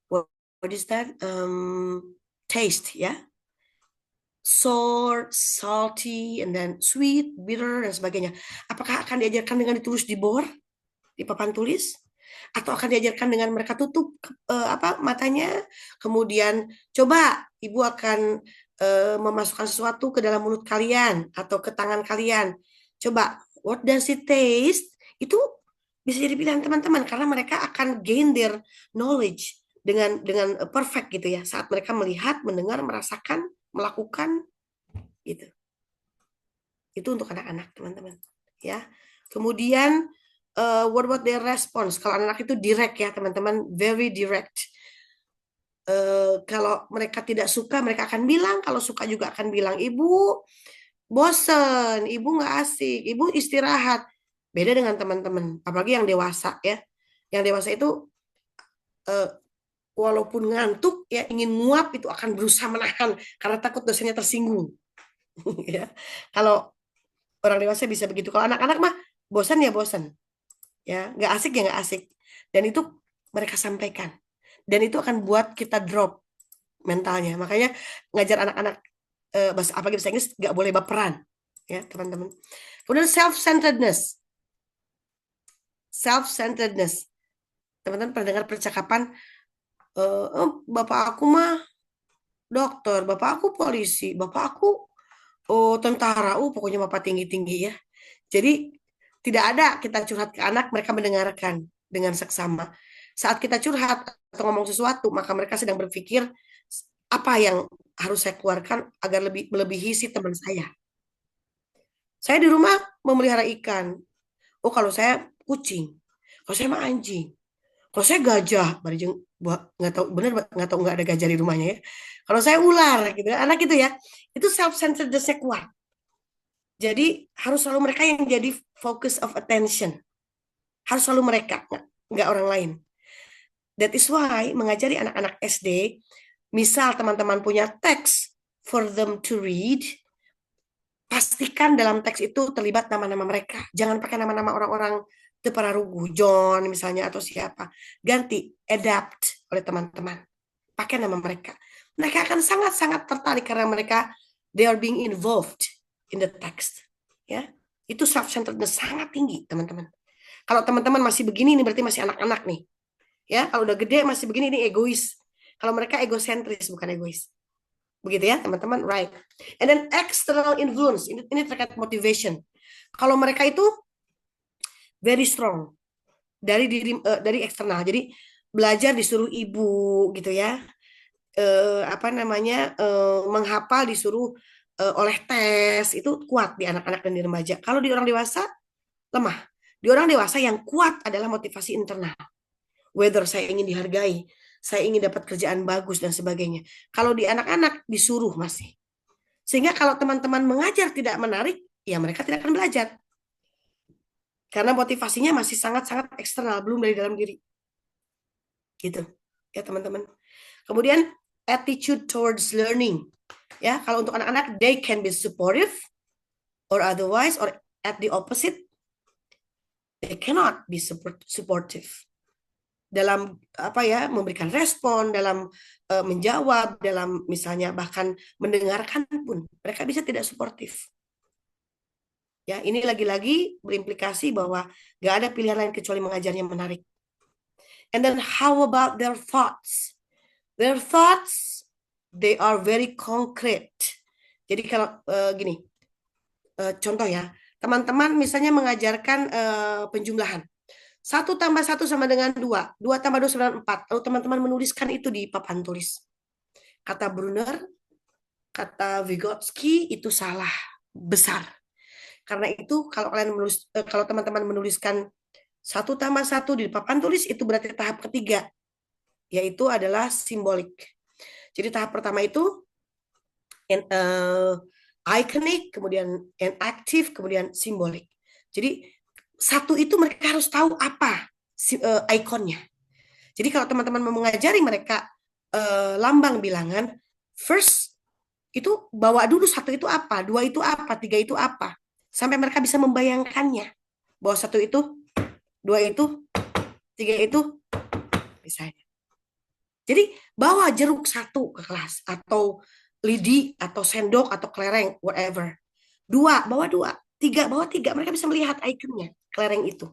what is that? Taste, ya. Sour, salty, and then sweet, bitter, dan sebagainya. Apakah akan diajarkan dengan ditulis di bor, di papan tulis, atau akan diajarkan dengan mereka tutup matanya, kemudian coba ibu akan memasukkan sesuatu ke dalam mulut kalian atau ke tangan kalian. Coba, what does it taste? Itu bisa jadi pilihan teman-teman karena mereka akan gain their knowledge dengan perfect gitu ya saat mereka melihat, mendengar, merasakan, melakukan gitu. Itu untuk anak-anak teman-teman ya. Kemudian what about their response? Kalau anak itu direct ya teman-teman, very direct. Kalau mereka tidak suka mereka akan bilang, kalau suka juga akan bilang, ibu bosen, ibu nggak asik, ibu istirahat. Beda dengan teman-teman, apalagi yang dewasa ya. Yang dewasa itu walaupun ngantuk ya ingin nguap itu akan berusaha menahan karena takut dosennya tersinggung. Ya. Kalau orang dewasa bisa begitu. Kalau anak-anak mah bosan ya bosan. Ya, nggak asik ya nggak asik. Dan itu mereka sampaikan. Dan itu akan buat kita drop mentalnya. Makanya ngajar anak-anak apalagi bahasa Inggris nggak boleh baperan. Ya, teman-teman. Kemudian self-centeredness. Self-centeredness. Teman-teman pernah dengar percakapan bapak aku mah dokter, bapak aku polisi, bapak aku tentara, pokoknya bapak tinggi-tinggi ya. Jadi tidak ada kita curhat ke anak, mereka mendengarkan dengan seksama. Saat kita curhat atau ngomong sesuatu, maka mereka sedang berpikir apa yang harus saya keluarkan agar lebih melebihi si teman saya. Saya di rumah memelihara ikan. Kalau saya kucing, kalau saya mah anjing. Kalau saya gajah, bareng nggak tahu benar nggak tahu nggak ada gajah di rumahnya ya. Kalau saya ular gitu, anak gitu ya, itu self-centeredness-nya kuat. Jadi harus selalu mereka yang jadi focus of attention. Harus selalu mereka, nggak orang lain. That is why mengajari anak-anak SD, misal teman-teman punya teks for them to read, pastikan dalam teks itu terlibat nama-nama mereka. Jangan pakai nama-nama orang-orang Tepararugu, John misalnya atau siapa. Ganti, adapt oleh teman-teman. Pakai nama mereka. Mereka akan sangat-sangat tertarik karena mereka they are being involved in the text. Ya, itu self-centeredness sangat tinggi, teman-teman. Kalau teman-teman masih begini, ini berarti masih anak-anak nih. Ya, kalau udah gede masih begini, ini egois. Kalau mereka egosentris, bukan egois. Begitu ya, teman-teman, right? And then external influence, ini terkait motivation. Kalau mereka itu very strong dari eksternal. Jadi belajar disuruh ibu gitu ya. Menghafal disuruh oleh tes itu kuat di anak-anak dan di remaja. Kalau di orang dewasa lemah. Di orang dewasa yang kuat adalah motivasi internal. Whether saya ingin dihargai, saya ingin dapat kerjaan bagus dan sebagainya. Kalau di anak-anak disuruh masih. Sehingga kalau teman-teman mengajar tidak menarik, ya mereka tidak akan belajar. Karena motivasinya masih sangat-sangat eksternal, belum dari dalam diri. Gitu. Ya, teman-teman. Kemudian attitude towards learning. Ya, kalau untuk anak-anak they can be supportive or otherwise or at the opposite they cannot be supportive. Dalam memberikan respon, dalam menjawab, dalam misalnya bahkan mendengarkan pun mereka bisa tidak suportif. Ya, ini lagi-lagi berimplikasi bahwa gak ada pilihan lain kecuali mengajarnya menarik. And then how about their thoughts? Their thoughts, they are very concrete. Jadi kalau gini, contoh ya, teman-teman misalnya mengajarkan penjumlahan. 1+1 sama dengan 2. 2+2 sama dengan 4. Lalu teman-teman menuliskan itu di papan tulis. Kata Brunner, kata Vygotsky itu salah besar. Karena itu kalau kalau teman-teman menuliskan 1+1 di papan tulis, itu berarti tahap ketiga, yaitu adalah simbolik. Jadi tahap pertama itu iconic, kemudian enactive, kemudian simbolik. Jadi satu itu mereka harus tahu apa ikonnya. Jadi kalau teman-teman mau mengajari mereka lambang bilangan, first itu bawa dulu satu itu apa, dua itu apa, tiga itu apa, sampai mereka bisa membayangkannya bahwa satu itu, dua itu, tiga itu, misalnya. Jadi bawa jeruk satu ke kelas, atau lidi, atau sendok, atau kelereng, whatever. Bawa dua, bawa tiga, mereka bisa melihat ikonnya, kelereng itu.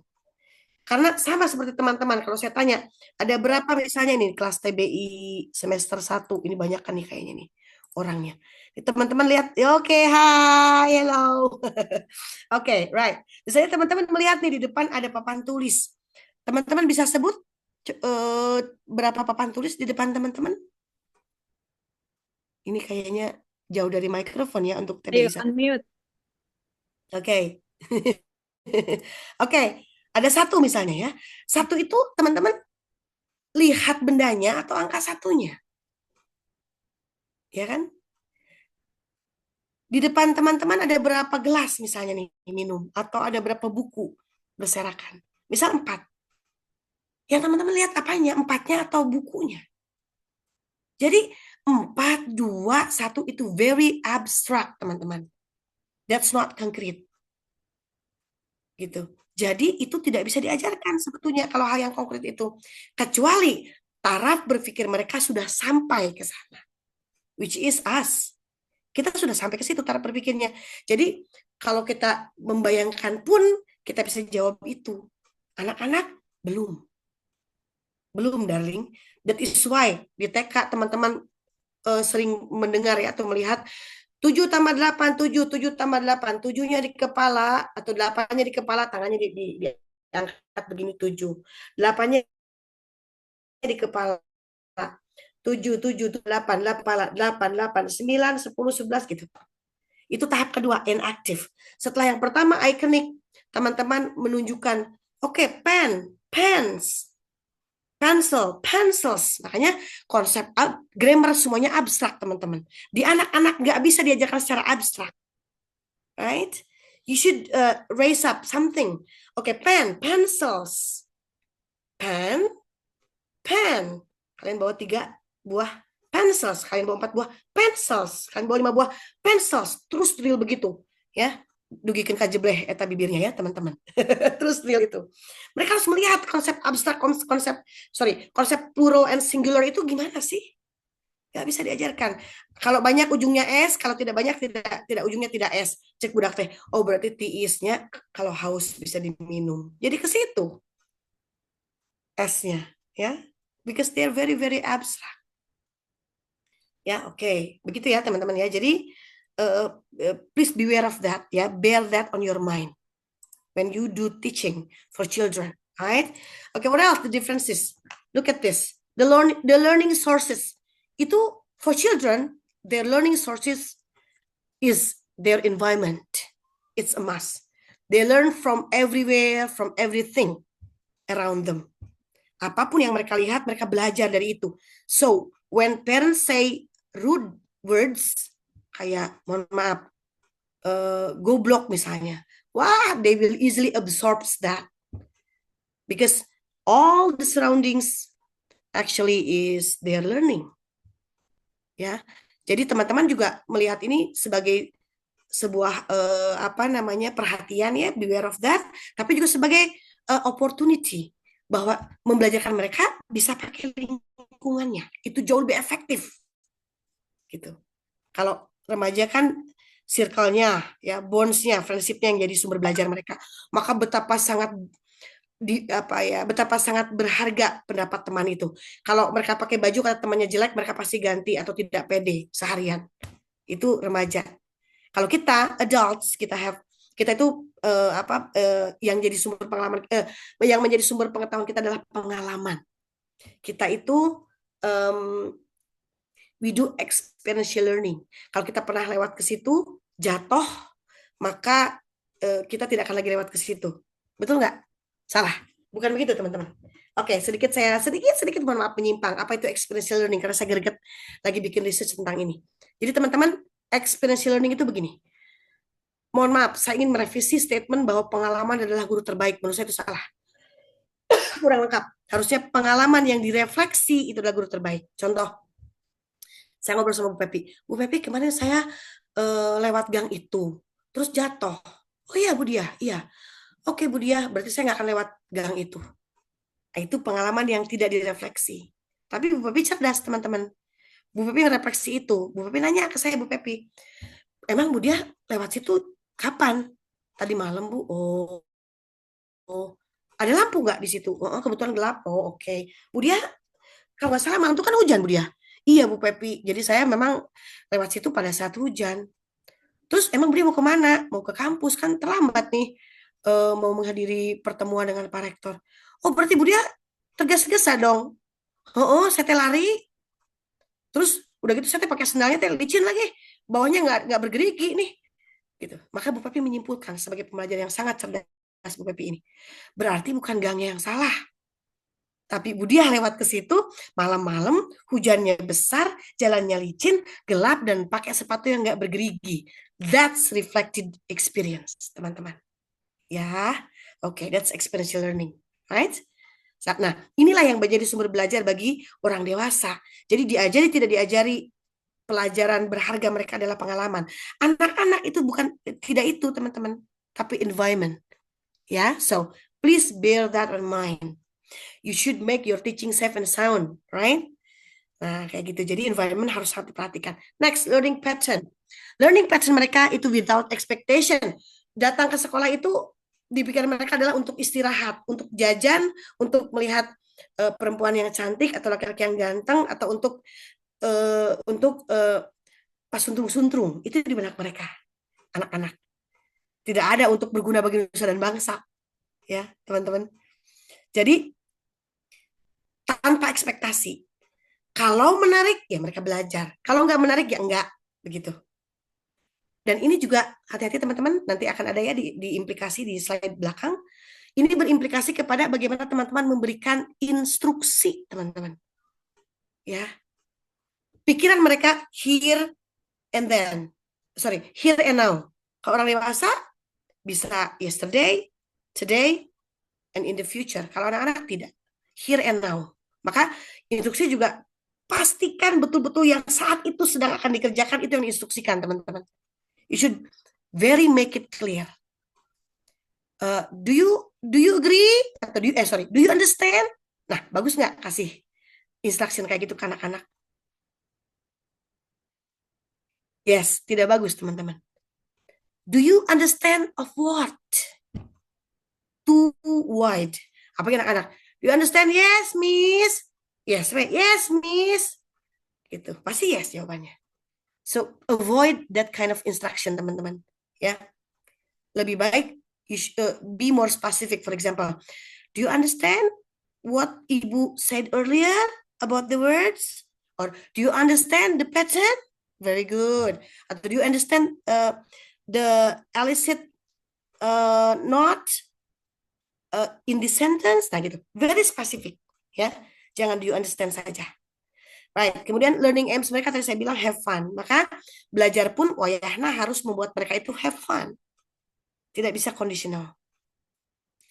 Karena sama seperti teman-teman, kalau saya tanya, ada berapa misalnya nih kelas TBI semester 1, ini banyak kan nih kayaknya nih orangnya. Teman-teman lihat, oke, hi, hello. Oke, right. Misalnya teman-teman melihat nih di depan ada papan tulis. Teman-teman bisa sebut berapa papan tulis di depan teman-teman? Ini kayaknya jauh dari mikrofon ya untuk Ayo, TBI. unmute. Oke. Oke, ada satu misalnya ya. Satu itu teman-teman lihat bendanya atau angka satunya. Ya kan? Di depan teman-teman ada berapa gelas misalnya nih minum, atau ada berapa buku berserakan. Misal 4. Ya teman-teman lihat apanya, 4-nya atau bukunya. Jadi 4, 2, 1 itu very abstract teman-teman. That's not concrete. Gitu. Jadi itu tidak bisa diajarkan sebetulnya kalau hal yang konkret itu. Kecuali taraf berpikir mereka sudah sampai ke sana. Which is us. Kita sudah sampai ke situ taraf berpikirnya. Jadi kalau kita membayangkan pun kita bisa jawab itu. Anak-anak belum. Belum, darling. That is why di TK teman-teman sering mendengar ya atau melihat 7+8, 7, 7+8, 7-nya di kepala atau 8-nya di kepala, tangannya diangkat begini 7. 8-nya di kepala. 7, 7, 8, 8, 8, 9, 10, 11 gitu. Itu tahap kedua, inaktif. Setelah yang pertama, iconic, teman-teman menunjukkan, oke, pen, pens, pencil, pencils. Makanya konsep grammar semuanya abstrak, teman-teman. Di anak-anak nggak bisa diajarkan secara abstrak. Right? You should raise up something. Oke, pen, pencils. Pen, pen. Kalian bawa 3 buah pencils. Kalian bawa 4 buah pencils. Kalian bawa 5 buah pencils. Terus drill begitu. Ya. Dugikan kajebleh eta bibirnya ya teman-teman. Terus drill itu. Mereka harus melihat konsep abstrak, konsep plural and singular itu gimana sih? Gak bisa diajarkan. Kalau banyak ujungnya S, kalau tidak banyak tidak ujungnya tidak S. Cek budak teh. Oh berarti tiisnya kalau haus bisa diminum. Jadi ke situ S-nya ya. Because they're very very abstract. Ya, oke. Begitu ya teman-teman ya. Jadi please beware of that ya. Bear that on your mind when you do teaching for children, right? Okay, what else the differences? Look at this. The learning sources. Itu for children, their learning sources is their environment. It's a must. They learn from everywhere, from everything around them. Apapun yang mereka lihat, mereka belajar dari itu. So, when parents say rude words, kayak, mohon maaf, goblok misalnya, wah, they will easily absorb that. Because all the surroundings actually is their learning. Ya, jadi teman-teman juga melihat ini sebagai sebuah perhatian ya, beware of that, tapi juga sebagai opportunity bahwa membelajarkan mereka bisa pakai lingkungannya itu jauh lebih efektif gitu. Kalau remaja kan circle-nya ya, bonds-nya, friendship-nya yang jadi sumber belajar mereka, maka betapa sangat betapa sangat berharga pendapat teman itu. Kalau mereka pakai baju kata temannya jelek, mereka pasti ganti atau tidak pede seharian. Itu remaja. Kalau kita adults, kita itu yang jadi sumber pengalaman, yang menjadi sumber pengetahuan kita adalah pengalaman. Kita itu we do experiential learning. Kalau kita pernah lewat ke situ, jatuh, maka kita tidak akan lagi lewat ke situ. Betul nggak? Salah. Bukan begitu, teman-teman. Oke, sedikit mohon maaf menyimpang. Apa itu experiential learning? Karena saya greget lagi bikin research tentang ini. Jadi teman-teman, experiential learning itu begini. Mohon maaf, saya ingin merevisi statement bahwa pengalaman adalah guru terbaik. Menurut saya itu salah. Kurang lengkap. Harusnya pengalaman yang direfleksi itu adalah guru terbaik. Contoh, saya ngobrol sama Bu Pepi. Bu Pepi, kemarin saya lewat gang itu, terus jatuh. Oh iya, Bu Dia, iya. Oke, Bu Dia, berarti saya nggak akan lewat gang itu. Nah, itu pengalaman yang tidak direfleksi. Tapi Bu Pepi cerdas, teman-teman. Bu Pepi ngerefleksi itu. Bu Pepi nanya ke saya, Bu Pepi, emang Bu Dia lewat situ kapan? Tadi malam, Bu. Oh. Ada lampu nggak di situ? Oh, kebetulan gelap. Oh, oke. Bu Dia, kalau nggak salah malam itu kan hujan, Bu Dia. Iya, Bu Pepi. Jadi saya memang lewat situ pada saat hujan. Terus emang Bri mau kemana? Mau ke kampus, kan terlambat nih. Mau menghadiri pertemuan dengan Pak Rektor. Oh, berarti Bu Dia tergesa-gesa dong. Oh, saya teh lari. Terus udah gitu saya teh pakai sendalnya teh licin lagi. Bawahnya nggak bergerigi nih. Gitu. Maka Bu Pepi menyimpulkan sebagai pembelajar yang sangat cerdas Bu Pepi ini. Berarti bukan gangnya yang salah. Tapi Bu Dia lewat ke situ malam-malam, hujannya besar, jalannya licin, gelap, dan pakai sepatu yang nggak bergerigi. That's reflected experience, teman-teman. Ya, oke, that's experiential learning, right? Nah, inilah yang menjadi sumber belajar bagi orang dewasa. Jadi diajari tidak diajari, pelajaran berharga mereka adalah pengalaman. Anak-anak itu tidak itu, teman-teman, tapi environment. Ya, so please bear that in mind. You should make your teaching safe and sound, right? Nah, kayak gitu. Jadi environment harus diperhatikan. Next, learning pattern. Learning pattern mereka itu without expectation. Datang ke sekolah itu di pikiran mereka adalah untuk istirahat, untuk jajan, untuk melihat perempuan yang cantik atau laki-laki yang ganteng, atau untuk pas suntrung-suntrung. Itu di benak mereka, anak-anak. Tidak ada untuk berguna bagi nusa dan bangsa, ya teman-teman. Jadi tanpa ekspektasi. Kalau menarik, ya mereka belajar. Kalau nggak menarik, ya enggak. Begitu. Dan ini juga, hati-hati teman-teman, nanti akan ada ya di implikasi di slide belakang. Ini berimplikasi kepada bagaimana teman-teman memberikan instruksi, teman-teman. Ya. Pikiran mereka here and then. Sorry, here and now. Kalau orang dewasa, bisa yesterday, today, and in the future. Kalau anak-anak tidak. Here and now. Maka instruksi juga pastikan betul-betul yang saat itu sedang akan dikerjakan itu yang diinstruksikan, teman-teman. You should very make it clear. Do you agree? Atau do you understand? Nah, bagus nggak kasih instruction kayak gitu ke anak-anak? Yes, tidak bagus, teman-teman. Do you understand of what? Too wide. Apa anak-anak? Do you understand? Yes, miss. Yes, right. Yes, miss. Gitu. Pasti yes jawabannya. So avoid that kind of instruction, teman-teman. Ya. Lebih baik you be more specific. For example, do you understand what Ibu said earlier about the words? Or do you understand the pattern? Very good. Atau do you understand the illicit not in the sentence? Nah gitu. Very specific. Ya. Jangan do you understand saja. Right. Kemudian learning aims mereka tadi saya bilang have fun. Maka belajar pun wayahna harus membuat mereka itu have fun. Tidak bisa conditional.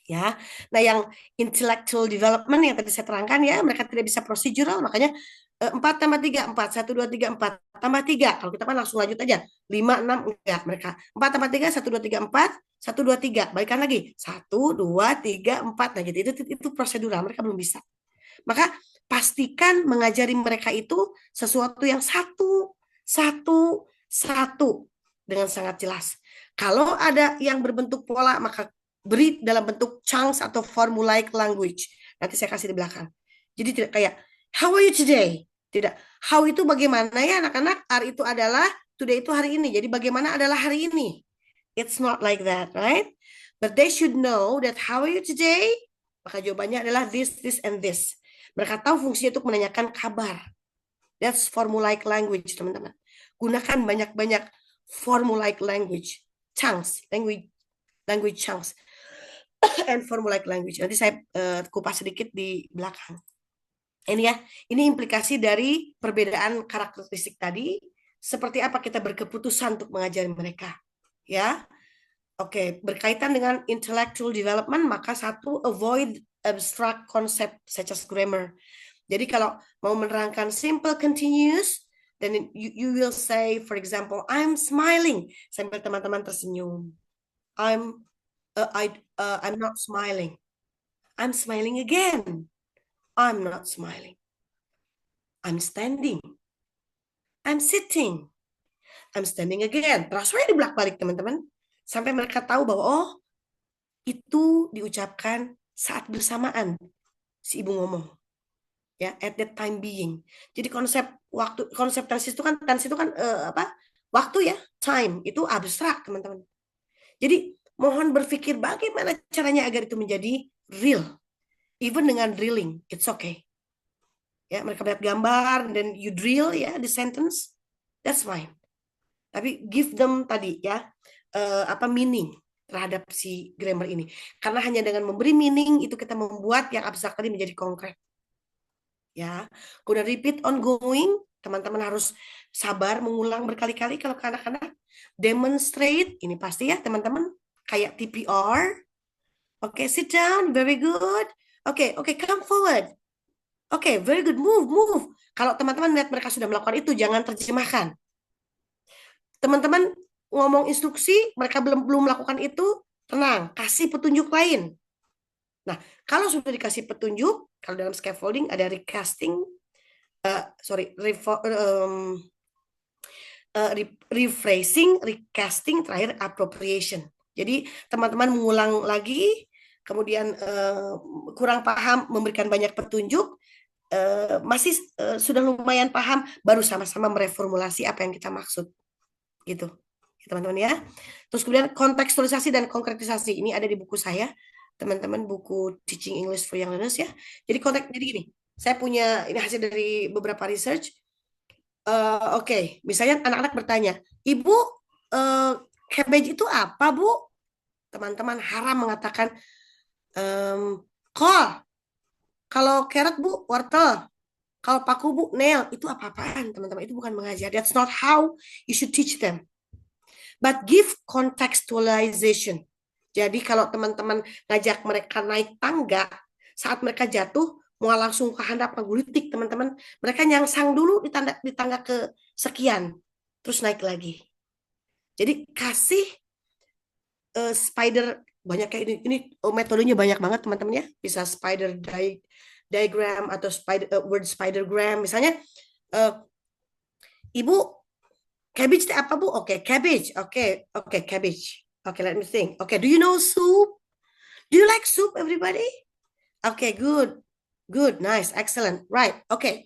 Ya. Nah, yang intellectual development yang tadi saya terangkan ya, mereka tidak bisa procedural, makanya 4 tambah 3, 4, 1, 2, 3, 4, tambah 3. Kalau kita kan langsung lanjut aja. 5, 6, enggak mereka. 4 tambah 3, 1, 2, 3, 4, 1, 2, 3. Balikan lagi. 1, 2, 3, 4. Nah, gitu. Itu prosedural, mereka belum bisa. Maka pastikan mengajari mereka itu sesuatu yang satu dengan sangat jelas. Kalau ada yang berbentuk pola, maka beri dalam bentuk chunks atau formulaic language. Nanti saya kasih di belakang. Jadi tidak kayak how are you today? Tidak. How itu bagaimana ya anak-anak? Are itu adalah today itu hari ini. Jadi bagaimana adalah hari ini. It's not like that, right? But they should know that how are you today? Maka jawabannya adalah this, and this. Mereka tahu fungsinya untuk menanyakan kabar. That's formulaic language, teman-teman. Gunakan banyak-banyak formulaic language. Chunks, language chunks. And formulaic language. Nanti saya kupas sedikit di belakang. Ini ya, ini implikasi dari perbedaan karakteristik tadi. Seperti apa kita berkeputusan untuk mengajari mereka. Ya, oke, berkaitan dengan intellectual development, maka satu, avoid abstract concept such as grammar. Jadi kalau mau menerangkan simple continuous, then you will say, for example, I'm smiling, sambil teman-teman tersenyum. I'm not smiling. I'm smiling again. I'm not smiling. I'm standing. I'm sitting. I'm standing again. Transfernya dibalik-balik, teman-teman. Sampai mereka tahu bahwa, oh, itu diucapkan saat bersamaan si ibu ngomong. Ya, at that time being. Jadi konsep tense itu kan waktu ya, time itu abstrak, teman-teman. Jadi mohon berpikir bagaimana caranya agar itu menjadi real. Even dengan drilling, it's okay. Ya, mereka lihat gambar dan you drill ya the sentence, that's fine. Tapi give them tadi ya meaning terhadap si grammar ini. Karena hanya dengan memberi meaning itu kita membuat yang abstrak tadi menjadi konkret. Ya, kemudian repeat ongoing, teman-teman harus sabar mengulang berkali-kali kalau ke anak-anak. Demonstrate, ini pasti ya teman-teman, kayak TPR. Oke, sit down, very good. Oke, come forward. Oke, very good, move. Kalau teman-teman lihat mereka sudah melakukan itu, jangan terjemahkan. Teman-teman ngomong instruksi, mereka belum melakukan itu, tenang, kasih petunjuk lain. Nah, kalau sudah dikasih petunjuk, kalau dalam scaffolding ada recasting, rephrasing, recasting, terakhir appropriation. Jadi teman-teman mengulang lagi, kemudian kurang paham, memberikan banyak petunjuk, masih sudah lumayan paham, baru sama-sama mereformulasi apa yang kita maksud, gitu, teman-teman ya. Terus kemudian kontekstualisasi dan konkretisasi, ini ada di buku saya. Teman-teman, buku Teaching English for Young Learners ya. Jadi jadi gini, saya punya ini hasil dari beberapa research. Oke, misalnya anak-anak bertanya, Ibu, cabbage itu apa, Bu? Teman-teman haram mengatakan kol. Kalau carrot, Bu, wortel. Kalau paku, Bu, nail. Itu apa-apaan, teman-teman? Itu bukan mengajar. That's not how you should teach them. But give contextualization. Jadi kalau teman-teman ngajak mereka naik tangga, saat mereka jatuh, mau langsung ke handap menggelitik, teman-teman, mereka nyangsang dulu di tangga ke sekian, terus naik lagi. Jadi kasih spider, banyak kayak ini metodenya banyak banget, teman-teman ya. Bisa spider diagram atau word spidergram. Misalnya, Ibu, cabbage itu apa, Bu? Oke, cabbage. Oke, cabbage. Okay, let me think. Okay, do you know soup? Do you like soup, everybody? Okay, good, nice, excellent, right? Okay,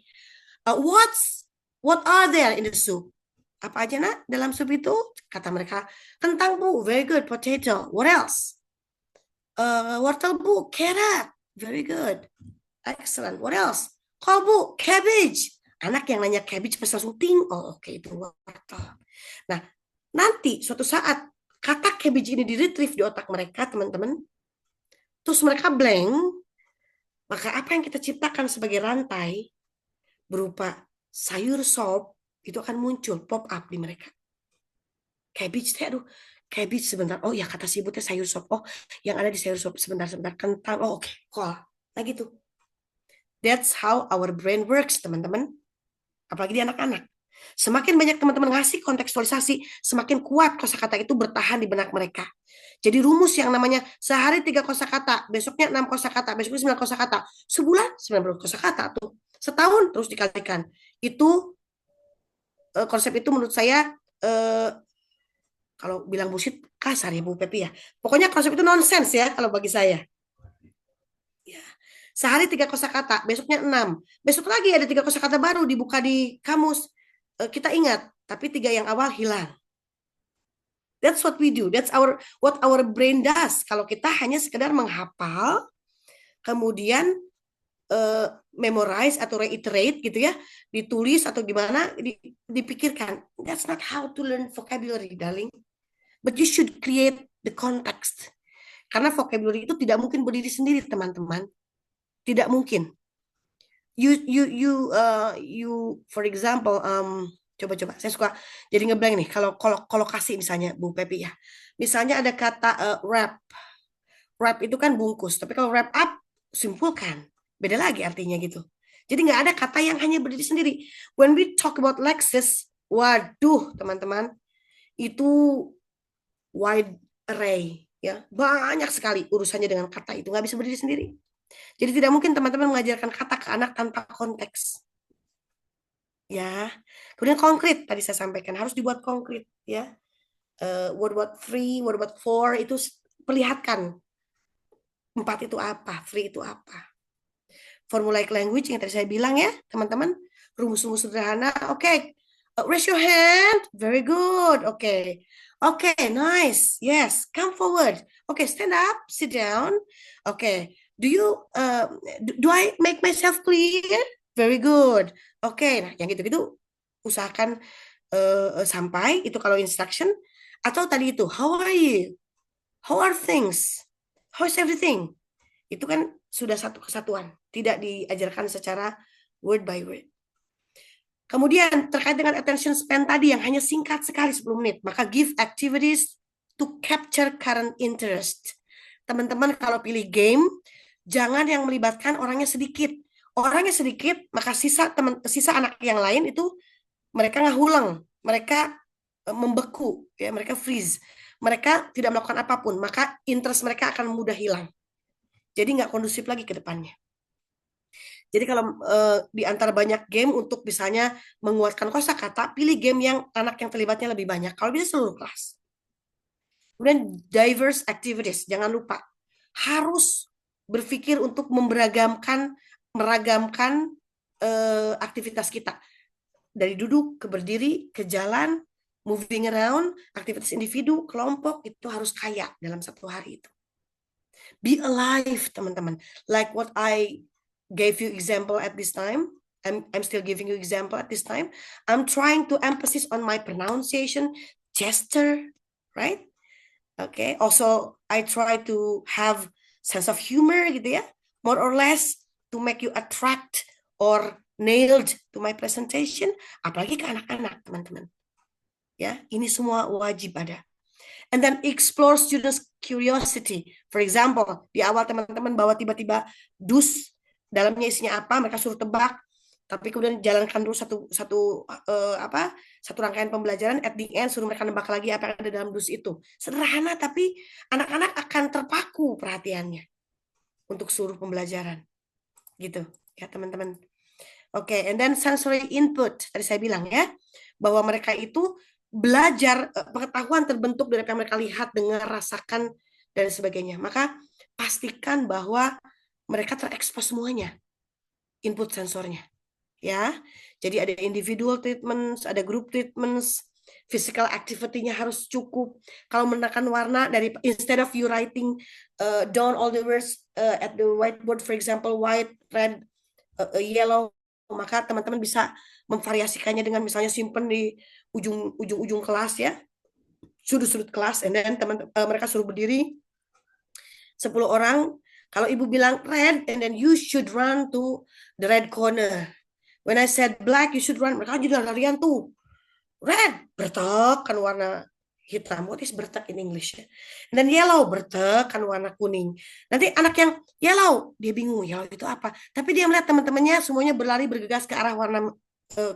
what are there in the soup? Apa aja nak dalam sup itu? Kata mereka, kentang, Bu, very good. Potato, what else? Wortel, Bu, carrot, very good, excellent. What else? Kol, Bu, cabbage. Anak yang nanya cabbage pasti langsung ting. Oh, oke, itu wortel. Nah, nanti suatu saat kata cabbage ini di-retrieve di otak mereka, teman-teman. Terus mereka blank. Maka apa yang kita ciptakan sebagai rantai berupa sayur sop itu akan muncul, pop up di mereka. Cabbage, aduh, cabbage sebentar. Oh ya, kata si ibu teh sayur sop. Oh, yang ada di sayur sop sebentar. Kentang. Oh, oke, kol. Nah gitu. That's how our brain works, teman-teman. Apalagi di anak-anak. Semakin banyak teman-teman ngasih kontekstualisasi, semakin kuat kosakata itu bertahan di benak mereka. Jadi rumus yang namanya sehari 3 kosakata, besoknya 6 kosakata, besoknya 9 kosakata, sebulan 90 kosakata tuh. Setahun terus dikalikan. Itu konsep itu menurut saya Kalau bilang bullshit kasar ya Bu Pepi ya. Pokoknya konsep itu nonsens ya kalau bagi saya. Ya. Sehari 3 kosakata, besoknya 6. Besok lagi ada 3 kosakata baru dibuka di kamus. Kita ingat, tapi 3 yang awal hilang. That's what we do. That's what our brain does. Kalau kita hanya sekedar menghafal, kemudian memorize atau reiterate gitu ya, ditulis atau gimana, dipikirkan. That's not how to learn vocabulary, darling. But you should create the context. Karena vocabulary itu tidak mungkin berdiri sendiri, teman-teman. Tidak mungkin. You for example, coba saya suka jadi ngeblank nih kalau kolokasi misalnya Bu Pepi ya. Misalnya ada kata wrap. Wrap itu kan bungkus, tapi kalau wrap up simpulkan. Beda lagi artinya gitu. Jadi nggak ada kata yang hanya berdiri sendiri. When we talk about Lexis, waduh teman-teman, itu wide array ya, banyak sekali urusannya dengan kata itu, nggak bisa berdiri sendiri. Jadi tidak mungkin teman-teman mengajarkan kata ke anak tanpa konteks. Ya. Kemudian konkret tadi saya sampaikan harus dibuat konkret ya. What about 3, what about 4 itu perlihatkan 4 itu apa, 3 itu apa. Formulaic language yang tadi saya bilang ya, teman-teman, rumus-rumus sederhana. Oke. Raise your hand. Very good. Oke. Oke, nice. Yes, come forward. Oke, stand up, sit down. Oke. Do I make myself clear? Very good. Oke, nah yang gitu-gitu usahakan sampai itu kalau instruction atau tadi itu how are you? How are things? How is everything? Itu kan sudah satu kesatuan, tidak diajarkan secara word by word. Kemudian terkait dengan attention span tadi yang hanya singkat sekali 10 menit, maka give activities to capture current interest. Teman-teman kalau pilih game, jangan yang melibatkan orangnya sedikit. Orangnya sedikit, maka sisa anak yang lain itu mereka ngahulang, mereka membeku, ya, mereka freeze. Mereka tidak melakukan apapun, maka interest mereka akan mudah hilang. Jadi nggak kondusif lagi ke depannya. Jadi kalau di antara banyak game untuk misalnya menguatkan kosakata, pilih game yang anak yang terlibatnya lebih banyak. Kalau bisa seluruh kelas. Kemudian diverse activities, jangan lupa harus berpikir untuk meragamkan aktivitas kita dari duduk ke berdiri ke jalan, moving around, aktivitas individu, kelompok itu harus kaya dalam satu hari itu. Be alive, teman-teman. Like what I gave you example at this time. I'm still giving you example at this time. I'm trying to emphasize on my pronunciation, gesture, right? Okay. Also, I try to have sense of humor, gitu ya, more or less to make you attract or nailed to my presentation. Apalagi ke anak-anak, teman-teman. Ya, ini semua wajib ada. And then explore students' curiosity. For example, di awal teman-teman bawa tiba-tiba dus, dalamnya isinya apa, mereka suruh tebak, tapi kemudian jalankan dulu satu rangkaian pembelajaran, at the end suruh mereka nebak lagi apa yang ada dalam dus itu. Sederhana, tapi anak-anak akan terpaku perhatiannya untuk seluruh pembelajaran. Gitu, ya teman-teman. Oke, and then sensory input. Tadi saya bilang ya, bahwa mereka itu belajar, pengetahuan terbentuk dari apa yang mereka lihat, dengar, rasakan, dan sebagainya. Maka pastikan bahwa mereka terekspos semuanya, input sensornya. Ya, jadi ada individual treatments, ada group treatments, physical activity-nya harus cukup. Kalau menggunakan warna, instead of you writing down all the words at the whiteboard, for example, white, red, yellow, maka teman-teman bisa memvariasikannya dengan misalnya simpen di ujung kelas ya, sudut-sudut kelas, and then mereka suruh berdiri 10 orang. Kalau ibu bilang red, and then you should run to the red corner. When I said black, you should run. Mereka juga larian tuh. Red, bertek kan warna hitam. What is bertek in English? And then yellow, bertek kan warna kuning. Nanti anak yang yellow, dia bingung, yellow itu apa? Tapi dia melihat teman-temannya semuanya berlari bergegas ke arah warna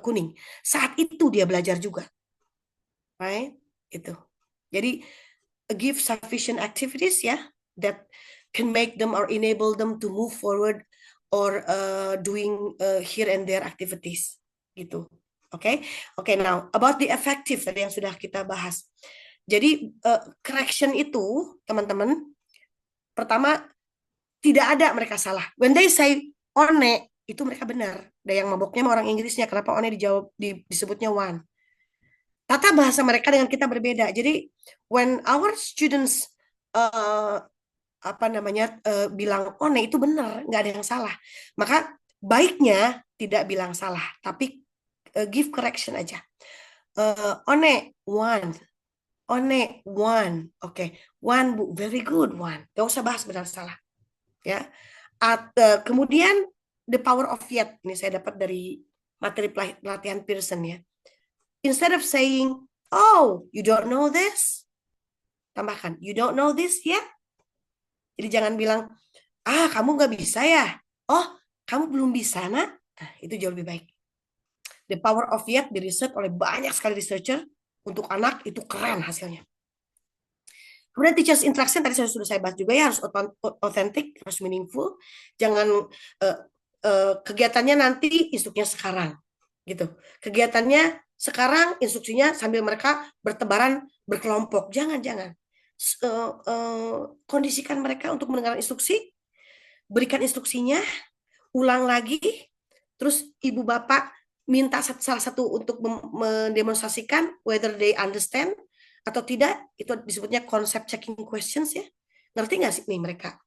kuning. Saat itu dia belajar juga. Right? Itu. Jadi give sufficient activities ya, that can make them or enable them to move forward or doing here and there activities gitu. Oke, now about the effective tadi yang sudah kita bahas. Jadi correction itu teman-teman, pertama tidak ada mereka salah. When they say one, itu mereka benar. Dan yang maboknya sama orang Inggrisnya, kenapa one disebutnya one. Tata bahasa mereka dengan kita berbeda. Jadi when our students bilang one itu benar, nggak ada yang salah. Maka baiknya tidak bilang salah, tapi give correction aja. One, one. Oke. One, Bu. Very good, one. Gak usah bahas benar salah. Ya. Kemudian the power of yet. Ini saya dapat dari materi pelatihan Pearson ya. Instead of saying, oh, you don't know this, tambahkan, you don't know this yet. Jadi jangan bilang, kamu nggak bisa ya. Oh, kamu belum bisa, nak. Nah, itu jauh lebih baik. The power of yet di riset oleh banyak sekali researcher. Untuk anak itu keren hasilnya. Kemudian teachers interaction tadi sudah saya bahas juga ya, harus authentic, harus meaningful. Jangan kegiatannya nanti, instruknya sekarang, gitu. Kegiatannya sekarang, instruksinya sambil mereka bertebaran berkelompok. Jangan. Kondisikan mereka untuk mendengar instruksi, berikan instruksinya, ulang lagi, terus ibu bapak minta salah satu untuk mendemonstrasikan whether they understand atau tidak. Itu disebutnya concept checking questions ya. Ngerti nggak sih nih mereka?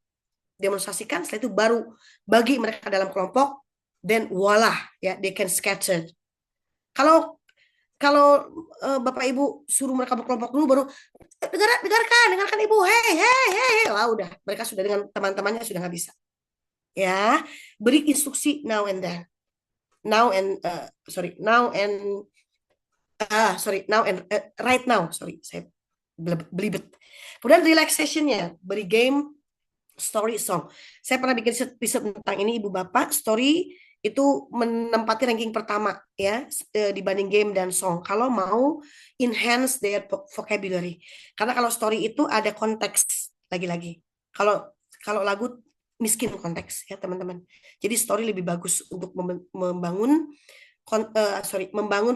Demonstrasikan, setelah itu baru bagi mereka dalam kelompok, then voila ya, they can scatter. Kalau bapak ibu suruh mereka berkelompok dulu, baru dengarkan ibu, hey, wah udah mereka sudah dengan teman-temannya sudah nggak bisa. Ya, beri instruksi now and right now. Sorry, saya belibet. Kemudian relaxation-nya, beri game, story, song. Saya pernah bikin riset tentang ini, ibu bapak. Story itu menempati ranking pertama ya, dibanding game dan song. Kalau mau enhance their vocabulary. Karena kalau story itu ada konteks lagi-lagi. Kalau lagu miskin konteks ya teman-teman. Jadi story lebih bagus untuk membangun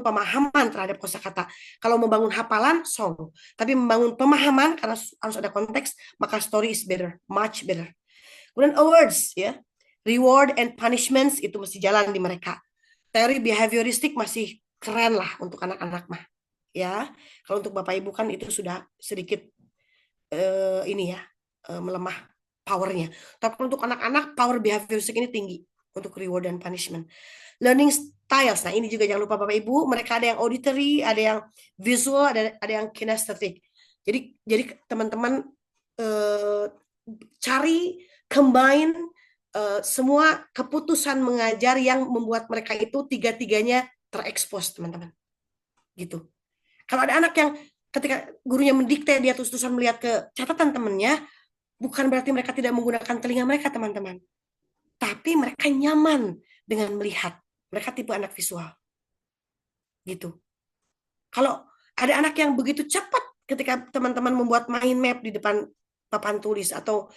pemahaman terhadap kosakata. Kalau membangun hafalan, song. Tapi membangun pemahaman karena harus ada konteks, maka story is better, much better. Kemudian awards ya, reward and punishments itu mesti jalan di mereka. Teori behavioristik masih keren lah untuk anak-anak mah. Ya, kalau untuk bapak ibu kan itu sudah sedikit melemah powernya. Tapi untuk anak-anak power behavioristik ini tinggi untuk reward dan punishment. Learning styles. Nah, ini juga jangan lupa Bapak Ibu, mereka ada yang auditory, ada yang visual, ada yang kinesthetic. Jadi teman-teman cari combine semua keputusan mengajar yang membuat mereka itu tiga-tiganya terekspos, teman-teman. Gitu. Kalau ada anak yang ketika gurunya mendikte, dia terus-terusan melihat ke catatan temannya, bukan berarti mereka tidak menggunakan telinga mereka, teman-teman. Tapi mereka nyaman dengan melihat. Mereka tipe anak visual. Gitu. Kalau ada anak yang begitu cepat ketika teman-teman membuat mind map di depan papan tulis atau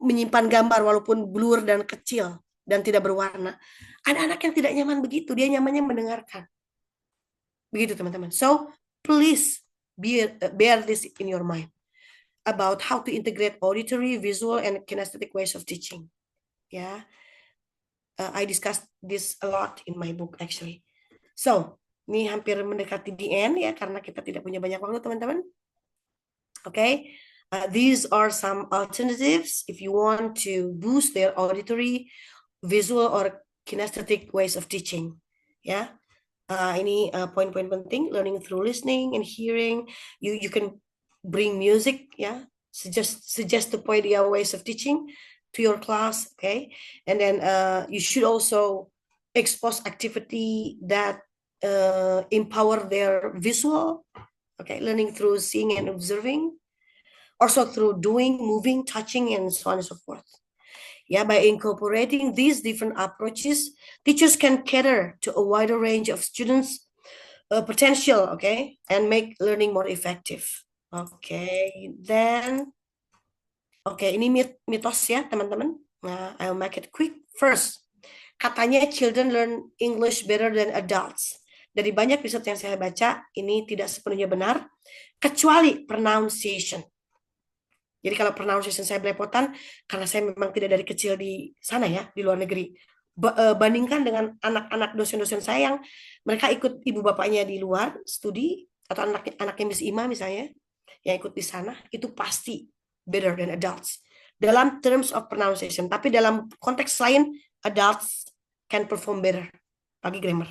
menyimpan gambar walaupun blur dan kecil dan tidak berwarna. Ada anak yang tidak nyaman begitu. Dia nyamannya mendengarkan. Begitu, teman-teman. So, please bear this in your mind about how to integrate auditory, visual, and kinesthetic ways of teaching. Ya. I discussed this a lot in my book actually. So, ini hampir mendekati the end ya, karena kita tidak punya banyak waktu, teman-teman. Okay, these are some alternatives if you want to boost their auditory, visual, or kinesthetic ways of teaching. Ya, ini poin-poin penting. Learning through listening and hearing. You can bring music. Ya, suggest the point ways of teaching to your class, okay? And then you should also expose activity that empower their visual, okay? Learning through seeing and observing, also through doing, moving, touching, and so on and so forth. Yeah, by incorporating these different approaches, teachers can cater to a wider range of students' potential, okay? And make learning more effective. Okay, then Oke, ini mitos ya, teman-teman. Nah, I'll make it quick. First, katanya children learn English better than adults. dari banyak riset yang saya baca, ini tidak sepenuhnya benar, kecuali pronunciation. Jadi kalau pronunciation saya belepotan, karena saya memang tidak dari kecil di sana ya, di luar negeri. Bandingkan dengan anak-anak dosen-dosen saya yang mereka ikut ibu bapaknya di luar studi, atau anaknya Miss Ima misalnya, yang ikut di sana, itu pasti better than adults. Dalam terms of pronunciation, tapi dalam konteks lain, adults can perform better bagi grammar.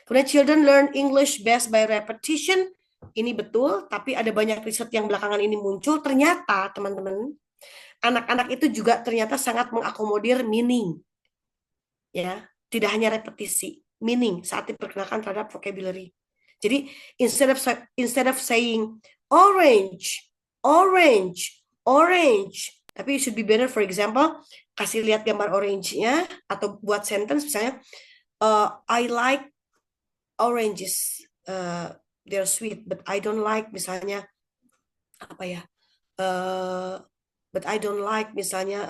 Kemudian children learn English best by repetition. Ini betul, tapi ada banyak riset yang belakangan ini muncul. Ternyata, teman-teman, anak-anak itu juga ternyata sangat mengakomodir meaning. Ya, tidak hanya repetisi, meaning saat diperkenalkan terhadap vocabulary. Jadi, instead of saying orange, orange, orange, tapi it should be better, for example, kasih lihat gambar orange-nya atau buat sentence misalnya, I like oranges, they're sweet, but I don't like misalnya apa ya? But I don't like misalnya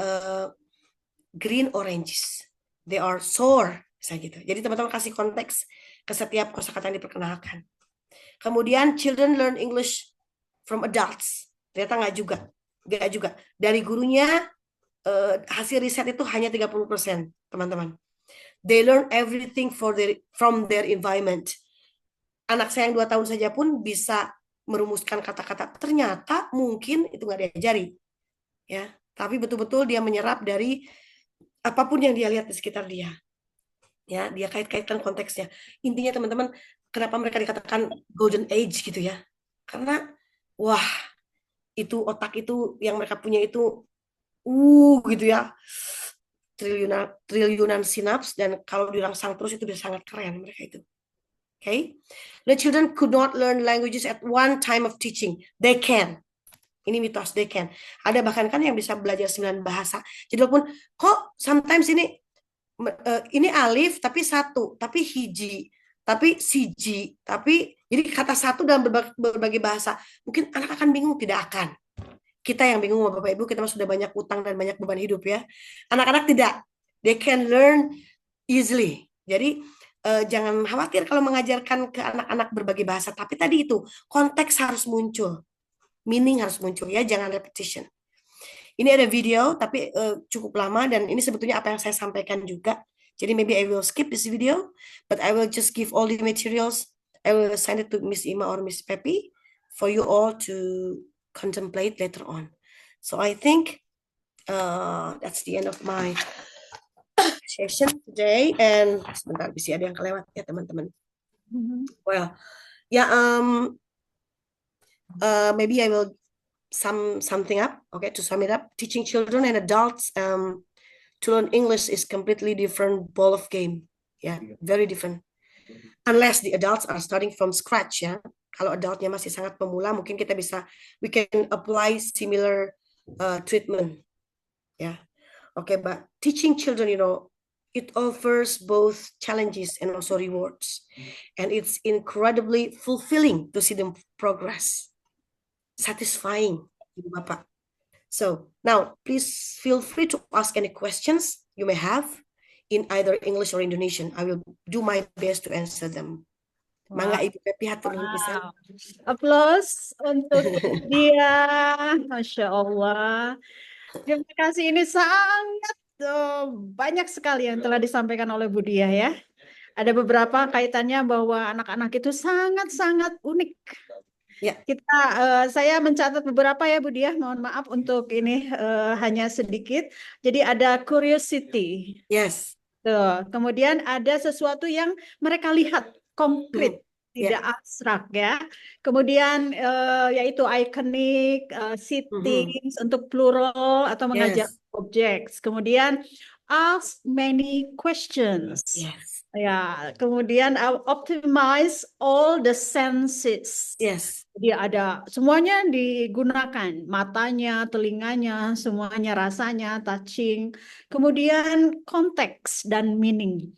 green oranges, they are sour, misalnya gitu. Jadi teman-teman kasih konteks ke setiap kosakata yang diperkenalkan. Kemudian children learn English from adults. Ternyata nggak juga. Dari gurunya hasil riset itu hanya 30%, teman-teman. They learn everything from their environment. Anak saya yang 2 tahun saja pun bisa merumuskan kata-kata. Ternyata mungkin itu nggak diajari, ya. Tapi betul-betul dia menyerap dari apapun yang dia lihat di sekitar dia. Ya, dia kait-kaitkan konteksnya. Intinya teman-teman, kenapa mereka dikatakan golden age gitu ya? Karena wah, itu otak itu yang mereka punya itu gitu ya. Triliunan sinaps, dan kalau dirangsang terus itu bisa sangat keren mereka itu. Okay? The children could not learn languages at one time of teaching. They can. Ini mitos, they can. Ada bahkan kan yang bisa belajar 9 bahasa. Jadi walaupun kok sometimes ini alif tapi satu, tapi hiji, tapi siji, tapi jadi kata satu dalam berbagai bahasa. Mungkin anak akan bingung, tidak akan. Kita yang bingung sama Bapak Ibu, kita sudah banyak utang dan banyak beban hidup ya. Anak-anak tidak. They can learn easily. Jadi jangan khawatir kalau mengajarkan ke anak-anak berbagai bahasa, tapi tadi itu konteks harus muncul, meaning harus muncul ya, jangan repetition. Ini ada video tapi cukup lama, dan ini sebetulnya apa yang saya sampaikan juga. Jadi maybe I will skip this video, but I will just give all the materials. I will send it to Miss Ima or Miss Pepi for you all to contemplate later on. So I think that's the end of my session today, and sebentar bisa ada yang kelewat ya teman-teman. Well, yeah, maybe I will sum something up. Okay, to sum it up, teaching children and adults to learn English is completely different ball of game. Yeah, very different. Unless the adults are starting from scratch ya. Kalau adultnya masih sangat pemula, mungkin we can apply similar treatment. Yeah. Okay, but teaching children, it offers both challenges and also rewards. And it's incredibly fulfilling to see them progress. Satisfying, Ibu Bapak. So, now, please feel free to ask any questions you may have in either English or Indonesian. I will do my best to answer them. Mangga Ibu Pepi hatur nuhun pisan. Applause untuk dia. Masya Allah. Terima kasih, ini sangat banyak sekali yang telah disampaikan oleh Bu Diah ya. Ada beberapa kaitannya bahwa anak-anak itu sangat-sangat unik. Ya. Saya mencatat beberapa ya Bu Diah, mohon maaf untuk ini hanya sedikit. Jadi ada curiosity. Yes. Tuh. Kemudian ada sesuatu yang mereka lihat konkret. Tidak abstrak ya. Kemudian yaitu iconic, settings untuk plural atau mengajar objects. Kemudian ask many questions. Yes. Ya, kemudian optimize all the senses. Yes. Jadi ada semuanya digunakan, matanya, telinganya, semuanya, rasanya, touching. Kemudian konteks dan meaning.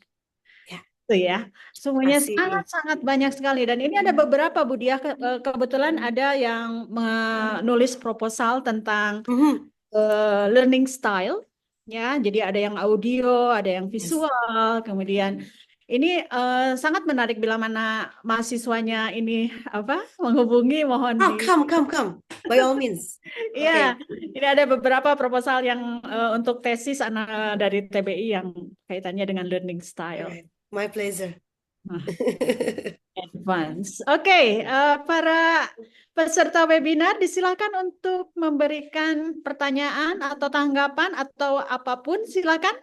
Itu ya, semuanya sangat-sangat banyak sekali, dan ini ada beberapa Bu Diah, kebetulan ada yang menulis proposal tentang learning style ya, jadi ada yang audio, ada yang visual, kemudian Ini sangat menarik bila mana mahasiswanya ini menghubungi, mohon Oh, come. By all means. Iya, ini ada beberapa proposal yang untuk tesis anak dari TBI yang kaitannya dengan learning style. Alright. My pleasure. Advance. Oke, para peserta webinar disilakan untuk memberikan pertanyaan atau tanggapan atau apapun, silakan.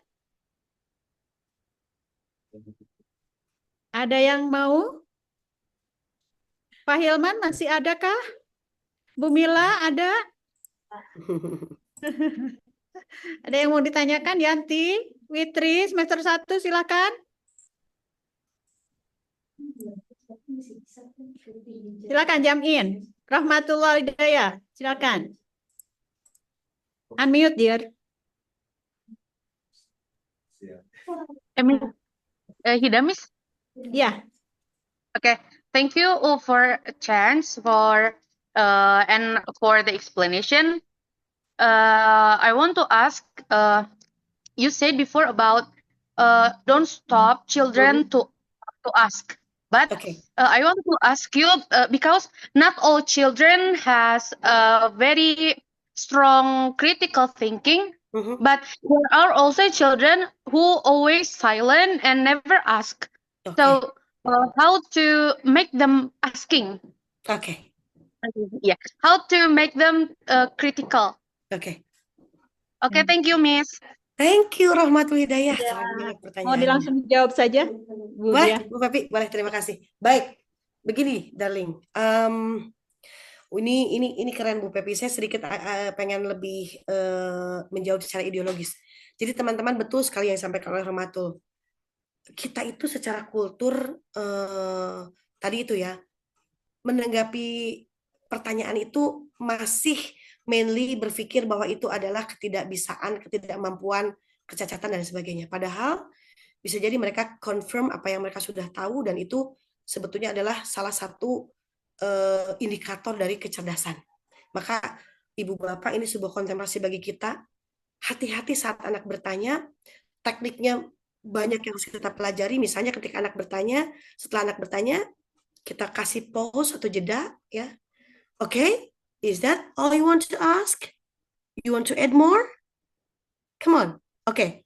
Ada yang mau? Pak Hilman masih adakah? Bu Mila ada? Ada yang mau ditanyakan? Yanti, Witri, semester 1 silakan. Silakan Jamin. Rahmatullah Hidayah, silakan. Unmute, dear. Hidamis? Ya. Okay. Thank you all for a chance and for the explanation. I want to ask, you said before about don't stop children to ask. But Okay. I want to ask you because not all children has a very strong critical thinking, Mhm. but there are also children who always silent and never ask. Okay. So how to make them asking? Okay. Yeah, how to make them critical? Okay. Okay, thank you, Miss. Thank you Rahmatul Hidayah. Ya. Keren banget Mau pertanyaannya. langsung jawab saja, Bu Boleh, Dia? Bu Pepi, boleh. Terima kasih. Baik, begini, darling. Ini keren Bu Pepi. Saya sedikit pengen lebih menjawab secara ideologis. Jadi teman-teman betul sekali yang disampaikan oleh Rahmatul. Kita itu secara kultur tadi itu ya, menanggapi pertanyaan itu masih mainly berpikir bahwa itu adalah ketidakbisaan, ketidakmampuan, kecacatan dan sebagainya. Padahal bisa jadi mereka confirm apa yang mereka sudah tahu dan itu sebetulnya adalah salah satu indikator dari kecerdasan. Maka Ibu Bapak ini sebuah kontemplasi bagi kita. Hati-hati saat anak bertanya, tekniknya banyak yang harus kita pelajari. Misalnya ketika anak bertanya, setelah anak bertanya, kita kasih pause atau jeda ya. Okay, is that all you want to ask? You want to add more? Come on. Okay,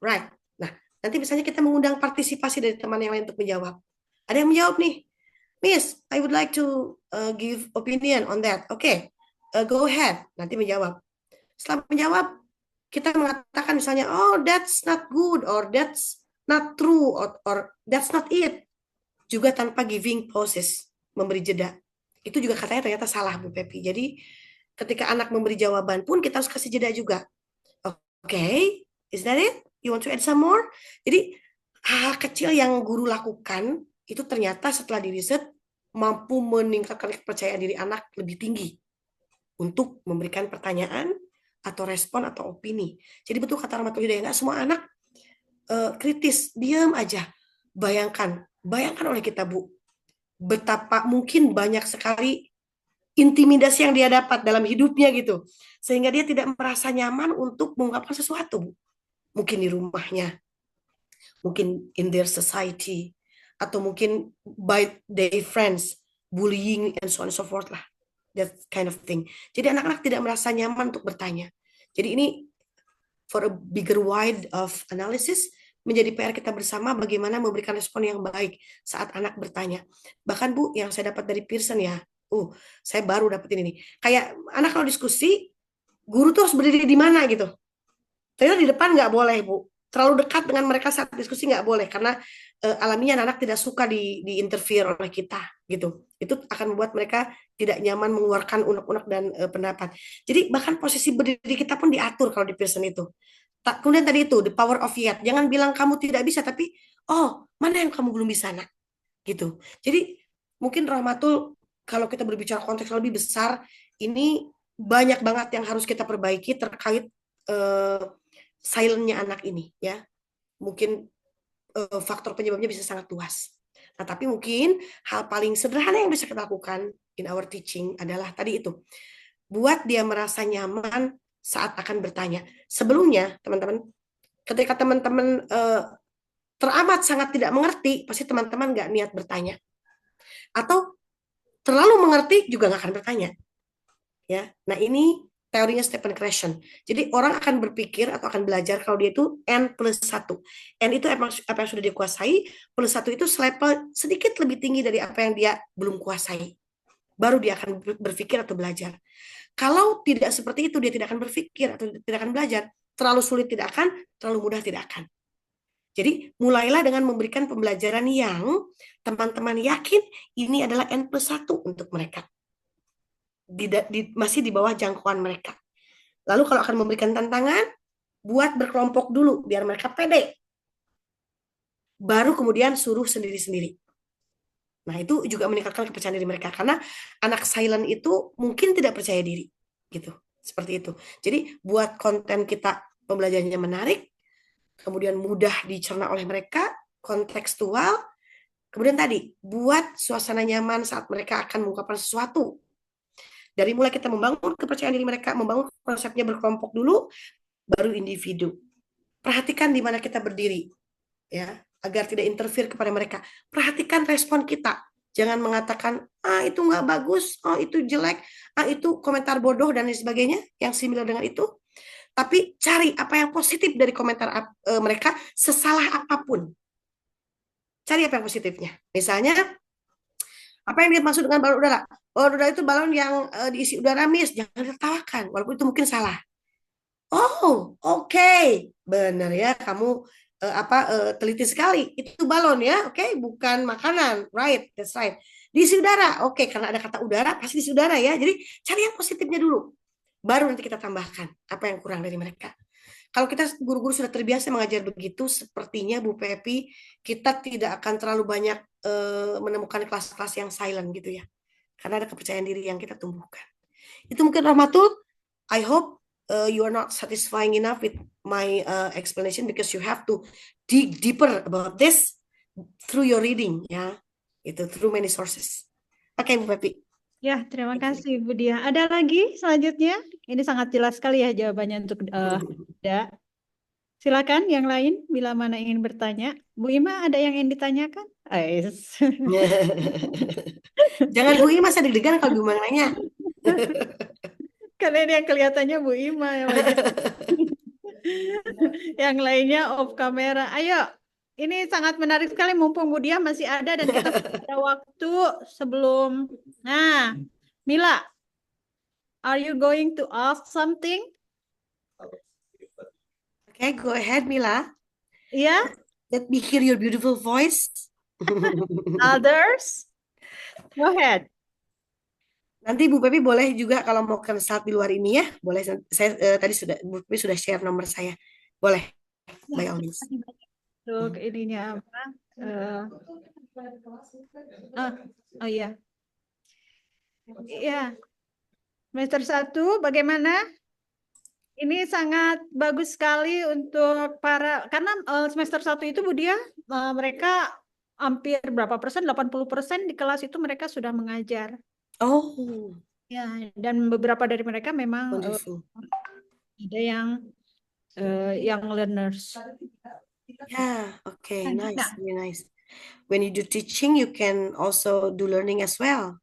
right. Nah, nanti misalnya kita mengundang partisipasi dari teman yang lain untuk menjawab. Ada yang menjawab nih, Miss, I would like to give opinion on that. Okay, go ahead. Nanti menjawab. Setelah menjawab, kita mengatakan misalnya, oh that's not good, or that's not true, or that's not it. Juga tanpa giving pauses, memberi jeda. Itu juga katanya ternyata salah, Bu Pepi. Jadi ketika anak memberi jawaban pun kita harus kasih jeda juga. Okay, is that it? You want to add some more? Jadi hal kecil yang guru lakukan itu ternyata setelah diriset mampu meningkatkan kepercayaan diri anak lebih tinggi untuk memberikan pertanyaan atau respon atau opini. Jadi betul kata Rahmatul Hidayah, nggak semua anak kritis, diam aja. Bayangkan oleh kita Bu, betapa mungkin banyak sekali intimidasi yang dia dapat dalam hidupnya gitu, sehingga dia tidak merasa nyaman untuk mengungkapkan sesuatu, Bu. Mungkin di rumahnya, mungkin in their society, atau mungkin by their friends, bullying and so on and so forth lah, that kind of thing. Jadi anak-anak tidak merasa nyaman untuk bertanya. Jadi ini for a bigger wide of analysis, menjadi PR kita bersama bagaimana memberikan respon yang baik saat anak bertanya. Bahkan Bu, yang saya dapat dari Pearson ya, saya baru dapetin ini. Kayak anak kalau diskusi, guru tuh harus berdiri di mana gitu. Ternyata di depan nggak boleh Bu. Terlalu dekat dengan mereka saat diskusi nggak boleh karena alaminya anak tidak suka di-interfere oleh kita gitu. Itu akan membuat mereka tidak nyaman mengeluarkan unek-unek dan pendapat. Jadi bahkan posisi berdiri kita pun diatur kalau di Pearson itu. Kemudian tadi itu the power of yet. Jangan bilang kamu tidak bisa, tapi mana yang kamu belum bisa nak, gitu. Jadi mungkin Rahmatul, kalau kita berbicara konteks lebih besar, ini banyak banget yang harus kita perbaiki terkait silentnya anak ini, ya. Mungkin faktor penyebabnya bisa sangat luas. Nah, tapi mungkin hal paling sederhana yang bisa kita lakukan in our teaching adalah tadi itu, buat dia merasa nyaman saat akan bertanya. Sebelumnya, teman-teman, ketika teman-teman teramat sangat tidak mengerti, pasti teman-teman nggak niat bertanya. Atau terlalu mengerti juga nggak akan bertanya. Ya, nah ini teorinya Stephen Krashen. Jadi orang akan berpikir atau akan belajar kalau dia itu N+1. N itu apa yang sudah dikuasai, +1 itu selevel sedikit lebih tinggi dari apa yang dia belum kuasai. Baru dia akan berpikir atau belajar. Kalau tidak seperti itu, dia tidak akan berpikir atau tidak akan belajar. Terlalu sulit tidak akan, terlalu mudah tidak akan. Jadi mulailah dengan memberikan pembelajaran yang teman-teman yakin ini adalah N+1 untuk mereka. Masih di bawah jangkauan mereka. Lalu kalau akan memberikan tantangan, buat berkelompok dulu biar mereka pede. Baru kemudian suruh sendiri-sendiri. Nah, itu juga meningkatkan kepercayaan diri mereka karena anak silent itu mungkin tidak percaya diri gitu. Seperti itu. Jadi buat konten kita pembelajarannya menarik, kemudian mudah dicerna oleh mereka, kontekstual, kemudian tadi buat suasana nyaman saat mereka akan mengungkapkan sesuatu. Dari mulai kita membangun kepercayaan diri mereka, membangun konsepnya berkelompok dulu, baru individu. Perhatikan di mana kita berdiri, ya, agar tidak interfere kepada mereka. Perhatikan respon kita. Jangan mengatakan, itu nggak bagus, itu jelek, itu komentar bodoh dan lain sebagainya, yang similar dengan itu. Tapi cari apa yang positif dari komentar mereka, sesalah apapun. Cari apa yang positifnya. Misalnya, apa yang dia maksud dengan balon udara? Balon udara itu balon yang diisi udara, Miss. Jangan tertawakan, walaupun itu mungkin salah. Oh, oke. Benar ya, kamu teliti sekali. Itu balon ya, oke, bukan makanan. Right, that's right. Diisi udara, oke, karena ada kata udara, pasti diisi udara ya. Jadi cari yang positifnya dulu. Baru nanti kita tambahkan apa yang kurang dari mereka. Kalau kita guru-guru sudah terbiasa mengajar begitu, sepertinya Bu Pepi, kita tidak akan terlalu banyak menemukan kelas-kelas yang silent gitu ya. Karena ada kepercayaan diri yang kita tumbuhkan. Itu mungkin Rahmatul. I hope you are not satisfying enough with my explanation because you have to dig deeper about this through your reading, ya. Itu through many sources. Oke, Bu Pepi. Ya, terima kasih Bu Dia. Ada lagi selanjutnya? Ini sangat jelas sekali ya jawabannya untuk Da. Silakan yang lain bila mana ingin bertanya. Bu Ima ada yang ingin ditanyakan? Ais. Jangan Bu Ima, saya deg-degan kalau Bu Ima nanya. Karena ini yang kelihatannya Bu Ima yang wajah. Yang lainnya off kamera. Ayo, ini sangat menarik sekali mumpung Bu Dia masih ada dan kita ada waktu sebelum. Nah, Mila, are you going to ask something? Okay, go ahead, Mila. Yeah. Let me hear your beautiful voice. Others? Go ahead. Nanti Bu Pepi boleh juga kalau mau consult di luar ini ya, boleh. Saya tadi sudah Bu Pepi sudah share nomor saya, boleh. By all means. Untuk ininya apa? Oh iya. Iya. Semester 1 bagaimana? Ini sangat bagus sekali untuk para, karena semester 1 itu Bu Dia, mereka hampir berapa persen, 80% di kelas itu mereka sudah mengajar. Oh, Ya, dan beberapa dari mereka memang wonderful. ada yang learners. Yeah, okay, nice, Nah, very nice. When you do teaching, you can also do learning as well.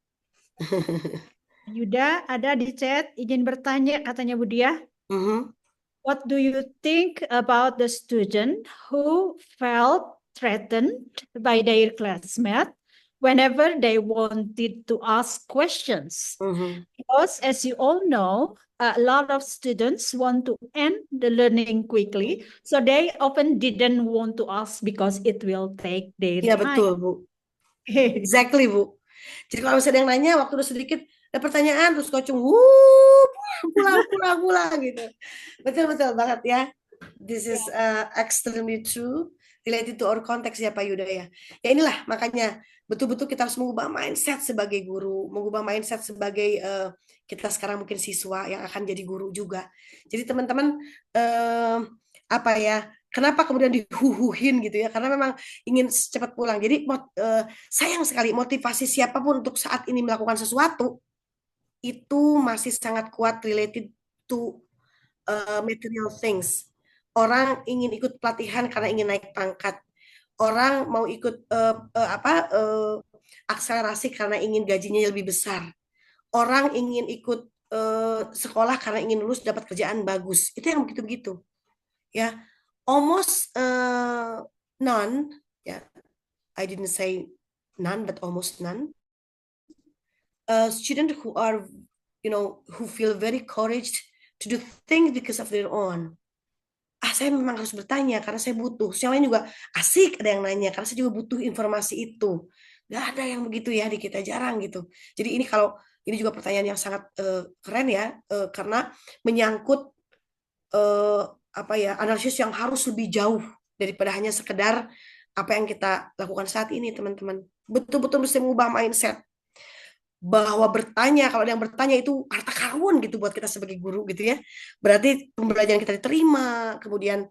Yuda ada di chat izin bertanya katanya Bu Dia. Mhm. What do you think about the student who felt threatened by their classmate whenever they wanted to ask questions? Mhm. Because as you all know, a lot of students want to end the learning quickly, so they often didn't want to ask because it will take their Ya time. betul Bu, exactly Bu. Jadi kalau misalnya ada yang nanya, waktu udah sedikit ada pertanyaan terus kocung, pulang gitu. Betul banget ya. This is extremely true related to our context ya Pak Yuda ya. Ya inilah makanya betul-betul kita harus mengubah mindset sebagai guru, mengubah mindset sebagai kita sekarang mungkin siswa yang akan jadi guru juga. Jadi teman-teman apa ya? Kenapa kemudian dihuhuhin gitu ya? Karena memang ingin cepat pulang. Jadi sayang sekali motivasi siapapun untuk saat ini melakukan sesuatu itu masih sangat kuat related to material things. Orang ingin ikut pelatihan karena ingin naik pangkat. orang mau ikut akselerasi karena ingin gajinya lebih besar, orang ingin ikut sekolah karena ingin lulus dapat kerjaan bagus, itu yang begitu-begitu ya. Almost none, ya, I didn't say none but almost none, student who are, who feel very encouraged to do things because of their own. Saya memang harus bertanya karena saya butuh. Yang lain juga asik ada yang nanya karena saya juga butuh informasi itu. Nggak ada yang begitu ya di kita, jarang gitu. Jadi ini juga pertanyaan yang sangat keren ya, karena menyangkut analisis yang harus lebih jauh daripada hanya sekedar apa yang kita lakukan saat ini, teman-teman. Betul-betul mesti mengubah mindset bahwa kalau ada yang bertanya itu harta karun gitu buat kita sebagai guru gitu ya. Berarti pembelajaran kita diterima, kemudian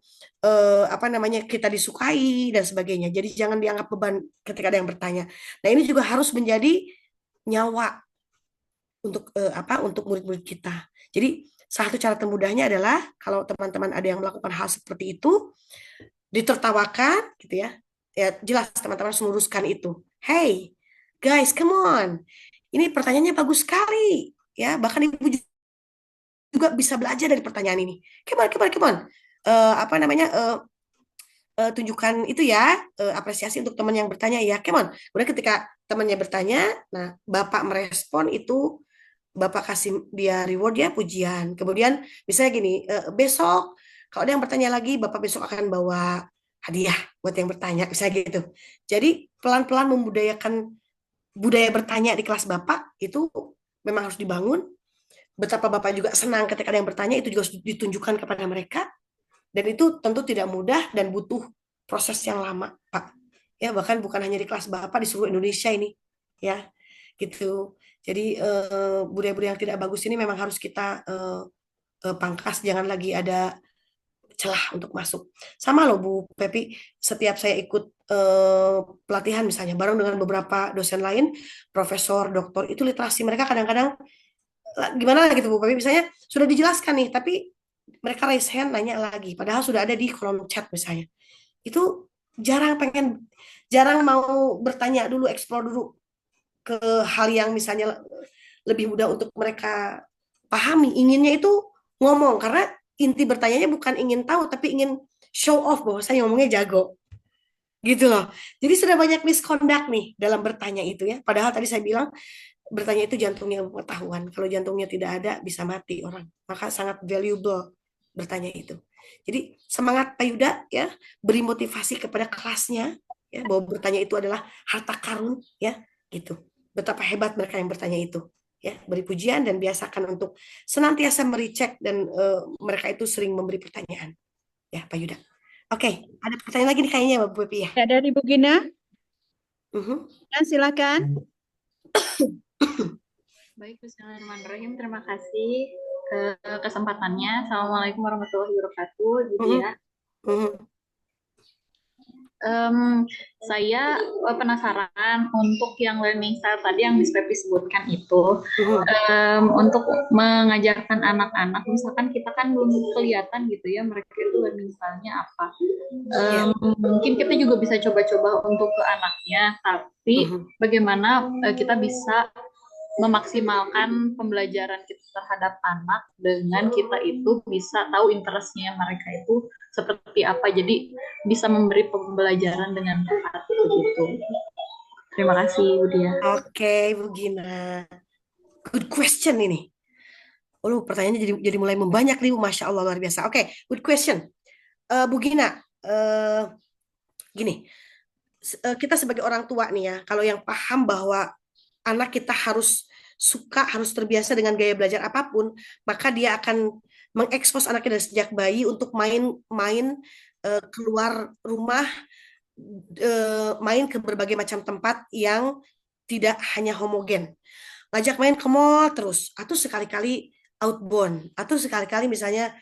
kita disukai dan sebagainya. Jadi jangan dianggap beban ketika ada yang bertanya. Nah, ini juga harus menjadi nyawa untuk untuk murid-murid kita. Jadi satu cara termudahnya adalah kalau teman-teman ada yang melakukan hal seperti itu, ditertawakan gitu ya. Ya jelas teman-teman harus meluruskan itu. Hey, guys, come on. Ini pertanyaannya bagus sekali, ya. Bahkan ibu juga bisa belajar dari pertanyaan ini. Come on. Tunjukkan itu ya, apresiasi untuk teman yang bertanya ya. Come on. Kemudian ketika temannya bertanya, nah Bapak merespon itu, Bapak kasih dia reward ya, pujian. Kemudian misalnya gini, besok kalau ada yang bertanya lagi, Bapak besok akan bawa hadiah buat yang bertanya, misalnya gitu. Jadi pelan-pelan membudayakan budaya bertanya di kelas Bapak itu memang harus dibangun. Betapa Bapak juga senang ketika ada yang bertanya, itu juga harus ditunjukkan kepada mereka. Dan itu tentu tidak mudah dan butuh proses yang lama, Pak. Ya, bahkan bukan hanya di kelas Bapak, di seluruh Indonesia ini. Ya, gitu. Jadi budaya-budaya yang tidak bagus ini memang harus kita pangkas, jangan lagi ada celah untuk masuk. Sama loh Bu Pepi, setiap saya ikut pelatihan misalnya bareng dengan beberapa dosen lain, profesor, doktor, itu literasi mereka kadang-kadang gimana gitu Bu Pepi, misalnya sudah dijelaskan nih, tapi mereka raise hand nanya lagi, padahal sudah ada di kolom chat misalnya. Itu jarang mau bertanya dulu, explore dulu ke hal yang misalnya lebih mudah untuk mereka pahami. Inginnya itu ngomong, karena inti bertanyanya bukan ingin tahu, tapi ingin show off bahwa saya ngomongnya jago. Gitu loh. Jadi sudah banyak misconduct nih dalam bertanya itu ya. Padahal tadi saya bilang, bertanya itu jantungnya pengetahuan. Kalau jantungnya tidak ada, bisa mati orang. Maka sangat valuable bertanya itu. Jadi semangat Pak Yuda ya, beri motivasi kepada kelasnya ya, bahwa bertanya itu adalah harta karun ya, gitu. Betapa hebat mereka yang bertanya itu. Ya, beri pujian dan biasakan untuk senantiasa merecek dan mereka itu sering memberi pertanyaan. Ya, Pak Yuda. Oke, ada pertanyaan lagi nih kayaknya Bu Pepi ya. Ya, dari Bu Gina. Ya, silakan. Baik, Bismillahirrahmanirrahim. Terima kasih kesempatannya. Assalamualaikum warahmatullahi wabarakatuh. Gitu ya. Saya penasaran untuk yang learning style tadi yang Miss Pepi sebutkan itu, untuk mengajarkan anak-anak, misalkan kita kan belum kelihatan gitu ya mereka itu learning style-nya apa. Mungkin kita juga bisa coba-coba untuk ke anaknya, tapi bagaimana kita bisa memaksimalkan pembelajaran kita terhadap anak dengan kita itu bisa tahu interestnya mereka itu seperti apa, jadi bisa memberi pembelajaran dengan tepat begitu. Terima kasih Bu Dia. Oke, Bu Gina, good question ini. Pertanyaannya jadi mulai membanyak nih, Masya Allah, luar biasa. Oke, good question. Bu Gina, gini, kita sebagai orang tua nih ya, kalau yang paham bahwa anak kita harus terbiasa dengan gaya belajar apapun, maka dia akan mengekspos anaknya dari sejak bayi untuk main keluar rumah, main ke berbagai macam tempat yang tidak hanya homogen. Ngajak main ke mall terus, atau sekali-kali outbound, atau sekali-kali misalnya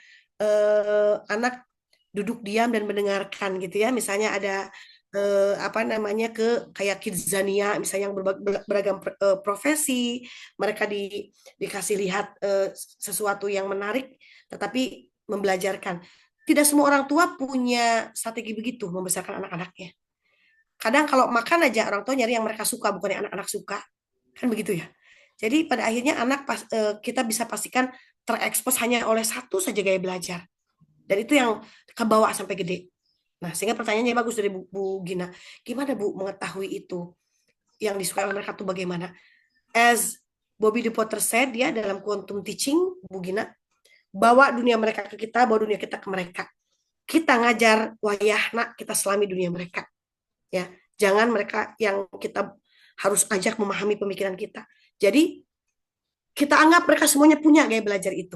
anak duduk diam dan mendengarkan gitu ya, misalnya ada kayak Kidzania misalnya yang beragam profesi, mereka dikasih lihat sesuatu yang menarik tetapi membelajarkan. Tidak semua orang tua punya strategi begitu membesarkan anak-anaknya. Kadang kalau makan aja orang tua nyari yang mereka suka, bukan yang anak-anak suka. Kan begitu ya. Jadi pada akhirnya kita bisa pastikan terekspos hanya oleh satu saja gaya belajar. Dan itu yang kebawa sampai gede. Nah, sehingga pertanyaannya bagus dari Bu Gina. Gimana Bu mengetahui itu? Yang disukai oleh mereka tuh bagaimana? As Bobby De Potter said ya dalam quantum teaching, Bu Gina, bawa dunia mereka ke kita, bawa dunia kita ke mereka. Kita ngajar wayahna, kita selami dunia mereka. Ya, jangan mereka yang kita harus ajak memahami pemikiran kita. Jadi kita anggap mereka semuanya punya gaya belajar itu.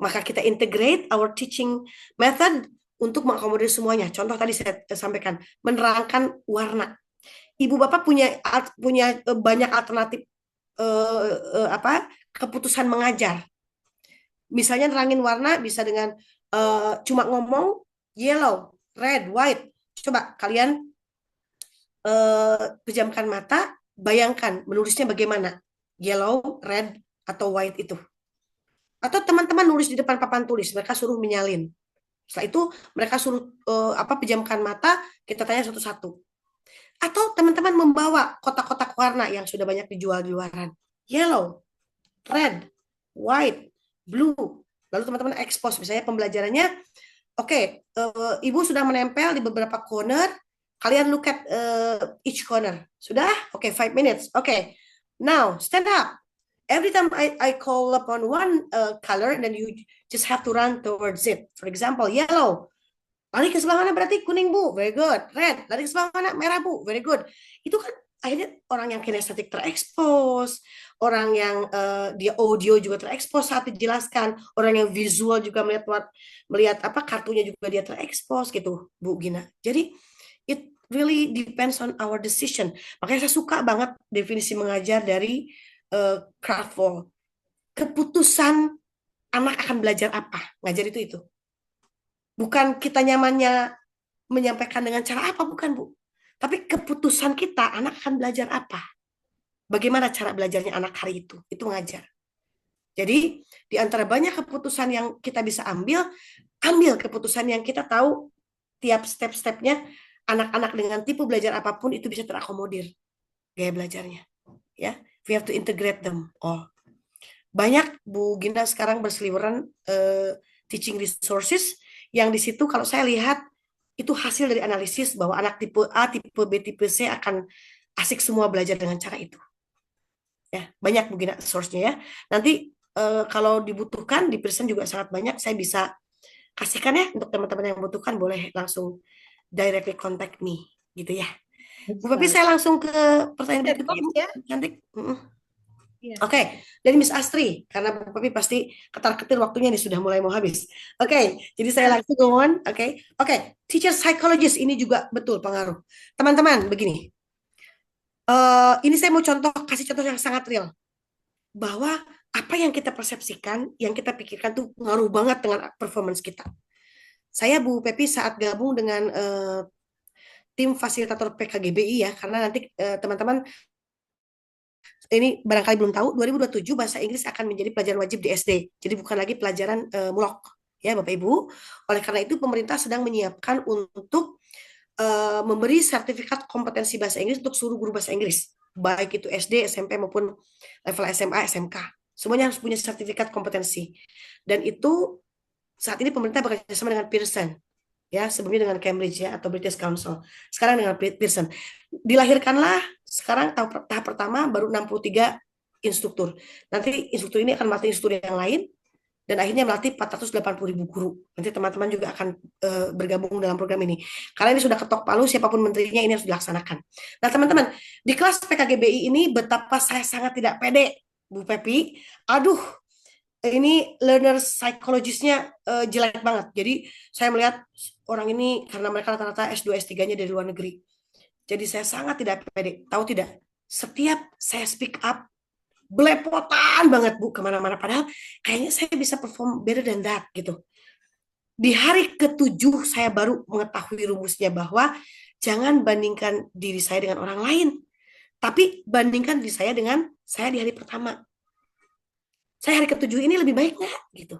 Maka kita integrate our teaching method untuk mengakomodir semuanya. Contoh tadi saya sampaikan, menerangkan warna. Ibu bapak punya banyak alternatif keputusan mengajar. Misalnya nerangin warna bisa dengan cuma ngomong yellow, red, white. Coba kalian pejamkan mata, bayangkan menulisnya bagaimana, yellow, red, atau white itu. Atau teman-teman nulis di depan papan tulis, mereka suruh menyalin. Setelah itu mereka suruh pejamkan mata, kita tanya satu-satu. Atau teman-teman membawa kotak-kotak warna yang sudah banyak dijual di luaran. Yellow, red, white, blue. Lalu teman-teman expose, misalnya pembelajarannya, oke, Ibu sudah menempel di beberapa corner, kalian look at each corner. Sudah? Oke, 5 minutes. Oke, now stand up. Every time I call upon one color, and then you just have to run towards it. For example, yellow. Lari ke sebelah mana berarti kuning Bu, very good. Red, lari ke sebelah mana merah Bu, very good. Itu kan akhirnya orang yang kinestetik terekspos, orang yang dia audio juga terekspos saat dijelaskan, orang yang visual juga melihat kartunya juga dia terekspos gitu Bu Gina. Jadi it really depends on our decision. Makanya saya suka banget definisi mengajar dari Kraftful. Keputusan anak akan belajar apa, ngajar itu. Bukan kita nyamannya menyampaikan dengan cara apa, bukan Bu. Tapi keputusan kita, anak akan belajar apa. Bagaimana cara belajarnya anak hari itu ngajar. Jadi di antara banyak keputusan yang kita bisa ambil keputusan yang kita tahu tiap step-stepnya anak-anak dengan tipe belajar apapun itu bisa terakomodir gaya belajarnya. Ya. We have to integrate them all. Banyak Bu Gina sekarang berseliweran teaching resources yang di situ kalau saya lihat itu hasil dari analisis bahwa anak tipe A, tipe B, tipe C akan asik semua belajar dengan cara itu. Ya, banyak Bu Gina source-nya ya. Nanti kalau dibutuhkan di Pearson juga sangat banyak, saya bisa kasihkan ya untuk teman-teman yang membutuhkan, boleh langsung directly contact me gitu ya. Bu Pepi, saya langsung ke pertanyaan berikutnya. Cantik. Oke, dari Miss Astri, karena Bu Pepi pasti ketar-ketir waktunya nih sudah mulai mau habis. Oke, jadi saya langsung go on. Oke, teacher psychologist ini juga betul pengaruh. Teman-teman, begini. Ini saya mau kasih contoh yang sangat real. Bahwa apa yang kita persepsikan, yang kita pikirkan tuh ngaruh banget dengan performance kita. Saya Bu Pepi saat gabung dengan tim fasilitator PKGBI ya, karena nanti teman-teman ini barangkali belum tahu, 2027 bahasa Inggris akan menjadi pelajaran wajib di SD. Jadi bukan lagi pelajaran mulok ya Bapak Ibu. Oleh karena itu pemerintah sedang menyiapkan untuk memberi sertifikat kompetensi bahasa Inggris untuk seluruh guru bahasa Inggris, baik itu SD, SMP maupun level SMA, SMK. Semuanya harus punya sertifikat kompetensi. Dan itu saat ini pemerintah bekerjasama dengan Pearson. Ya, sebelumnya dengan Cambridge ya atau British Council. Sekarang dengan Pearson. Dilahirkanlah sekarang tahap pertama baru 63 instruktur. Nanti instruktur ini akan melatih instruktur yang lain dan akhirnya melatih 480.000 guru. Nanti teman-teman juga akan bergabung dalam program ini. Karena ini sudah ketok palu, siapapun menterinya ini harus dilaksanakan. Nah, teman-teman, di kelas PKGBI ini betapa saya sangat tidak pede, Bu Pepi. Aduh, ini learner psychologist-nya jelek banget. Jadi saya melihat orang ini karena mereka rata-rata S2, S3-nya dari luar negeri. Jadi saya sangat tidak pede. Tahu tidak? Setiap saya speak up, belepotan banget Bu kemana-mana. Padahal kayaknya saya bisa perform better than that gitu. Di hari ke-7 saya baru mengetahui rumusnya bahwa jangan bandingkan diri saya dengan orang lain. Tapi bandingkan diri saya dengan saya di hari pertama. Saya hari ke-7 ini lebih baik nggak? Gitu.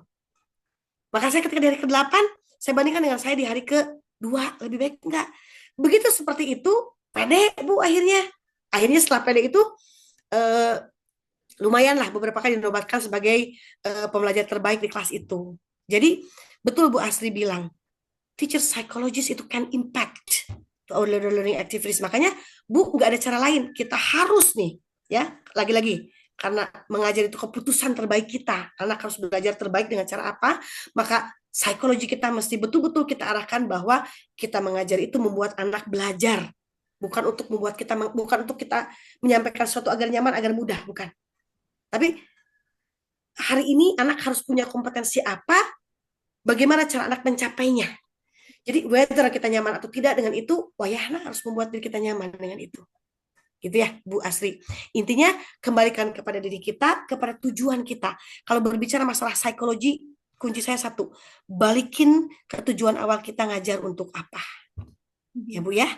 Maka saya ketika di hari ke-8, saya bandingkan dengan saya di hari ke-2, lebih baik nggak? Begitu seperti itu, Pede Bu akhirnya setelah pede itu eh, lumayan lah beberapa kali dinobatkan sebagai pembelajar terbaik di kelas itu. Jadi betul Bu Asri bilang, teacher psychologist itu can impact to our learning activities. Makanya Bu nggak ada cara lain, kita harus nih ya lagi-lagi karena mengajar itu keputusan terbaik kita. Anak harus belajar terbaik dengan cara apa? Maka psikologi kita mesti betul-betul kita arahkan bahwa kita mengajar itu membuat anak belajar, bukan untuk kita menyampaikan sesuatu agar nyaman, agar mudah, bukan. Tapi hari ini anak harus punya kompetensi apa, bagaimana cara anak mencapainya. Jadi whether kita nyaman atau tidak dengan itu, wayahna harus membuat diri kita nyaman dengan itu. Gitu ya Bu Asri. Intinya kembalikan kepada diri kita, kepada tujuan kita. Kalau berbicara masalah psikologi, kunci saya satu, balikin ke tujuan awal kita ngajar untuk apa. Ya Bu ya,